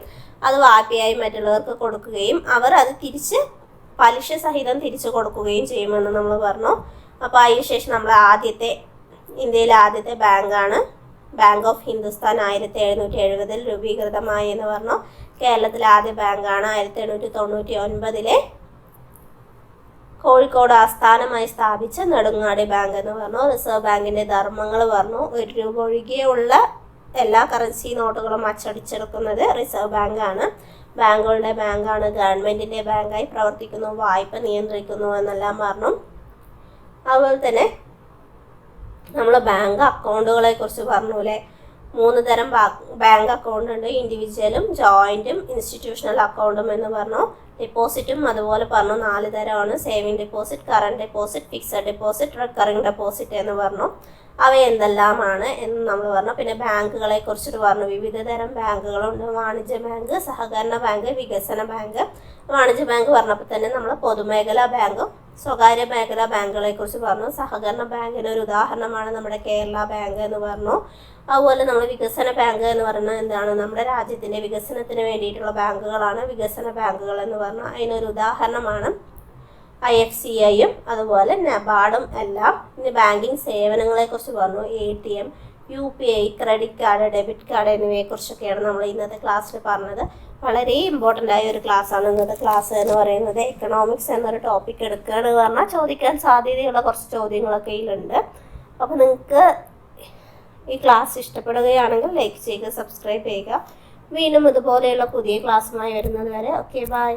അത് വായ്പയായി മറ്റുള്ളവർക്ക് കൊടുക്കുകയും അവർ അത് തിരിച്ച് പലിശ സഹിതം തിരിച്ചു കൊടുക്കുകയും ചെയ്യുമെന്ന് നമ്മൾ പറഞ്ഞു. അപ്പോൾ അതിനുശേഷം നമ്മൾ ഇന്ത്യയിലെ ആദ്യത്തെ ബാങ്കാണ് ബാങ്ക് ഓഫ് ഹിന്ദുസ്ഥാൻ. 1770 രൂപീകൃതമായി എന്ന് പറഞ്ഞു. കേരളത്തിലെ ആദ്യ ബാങ്കാണ് 1899 കോഴിക്കോട് ആസ്ഥാനമായി സ്ഥാപിച്ച നെടുങ്ങാടി ബാങ്ക് എന്ന് പറഞ്ഞു. റിസർവ് ബാങ്കിൻ്റെ ധർമ്മങ്ങൾ പറഞ്ഞു. 1 രൂപ ഒഴികെയുള്ള എല്ലാ കറൻസി നോട്ടുകളും അച്ചടിച്ചെടുക്കുന്നത് റിസർവ് ബാങ്കാണ്. ബാങ്കുകളുടെ ബാങ്കാണ്, ഗവൺമെൻറ്റിൻ്റെ ബാങ്കായി പ്രവർത്തിക്കുന്നു, വായ്പ നിയന്ത്രിക്കുന്നു എന്നെല്ലാം പറഞ്ഞു. അതുപോലെ തന്നെ നമ്മൾ ബാങ്ക് അക്കൗണ്ടുകളെ കുറിച്ച് പറഞ്ഞു അല്ലേ. 3 തരം ബാങ്ക് അക്കൗണ്ട് ഉണ്ട്. ഇൻഡിവിജ്വലും ജോയിൻറ്റും ഇൻസ്റ്റിറ്റ്യൂഷണൽ അക്കൗണ്ടും എന്ന് പറഞ്ഞു. ഡെപ്പോസിറ്റും അതുപോലെ പറഞ്ഞു 4 തരമാണ്. Saving deposit, current deposit, fixed deposit, recurring deposit എന്ന് പറഞ്ഞു. അവ എന്തെല്ലാമാണ് എന്ന് നമ്മൾ പറഞ്ഞു. പിന്നെ ബാങ്കുകളെ കുറിച്ചിട്ട് പറഞ്ഞു. വിവിധ തരം ബാങ്കുകളുണ്ട്. വാണിജ്യ ബാങ്ക്, സഹകരണ ബാങ്ക്, വികസന ബാങ്ക്. വാണിജ്യ ബാങ്ക് പറഞ്ഞപ്പോൾ തന്നെ നമ്മൾ പൊതുമേഖലാ ബാങ്കും സ്വകാര്യ മേഖലാ ബാങ്കുകളെ കുറിച്ച് പറഞ്ഞു. സഹകരണ ബാങ്കിന് ഒരു ഉദാഹരണമാണ് നമ്മുടെ കേരള ബാങ്ക് എന്ന് പറഞ്ഞു. അതുപോലെ നമ്മൾ വികസന ബാങ്ക് എന്ന് പറയുന്നത് എന്താണ്? നമ്മുടെ രാജ്യത്തിൻ്റെ വികസനത്തിന് വേണ്ടിയിട്ടുള്ള ബാങ്കുകളാണ് വികസന ബാങ്കുകൾ എന്ന് പറഞ്ഞു. അതിനൊരു ഉദാഹരണമാണ് IFCIയും അതുപോലെ നബാർഡും എല്ലാം. ഇനി ബാങ്കിങ് സേവനങ്ങളെക്കുറിച്ച് പറഞ്ഞു. ATM, UPI, credit card, debit card എന്നിവയെക്കുറിച്ചൊക്കെയാണ് നമ്മൾ ഇന്നത്തെ ക്ലാസ്സിൽ പറഞ്ഞത്. വളരെ ഇമ്പോർട്ടൻ്റ് ആയ ഒരു ക്ലാസ്സാണ് ഇന്നത്തെ ക്ലാസ് എന്ന് പറയുന്നത്. എക്കണോമിക്സ് എന്നൊരു ടോപ്പിക് എടുക്കുകയാണ് പറഞ്ഞാൽ ചോദിക്കാൻ സാധ്യതയുള്ള കുറച്ച് ചോദ്യങ്ങളൊക്കെ ഇതിലുണ്ട്. അപ്പോൾ നിങ്ങൾക്ക് ഈ ക്ലാസ് ഇഷ്ടപ്പെടുകയാണെങ്കിൽ ലൈക്ക് ചെയ്യുക, സബ്സ്ക്രൈബ് ചെയ്യുക. വീണ്ടും ഇതുപോലെയുള്ള പുതിയ ക്ലാസ്സുമായി വരുന്നത് വരെ ഓക്കെ, ബൈ.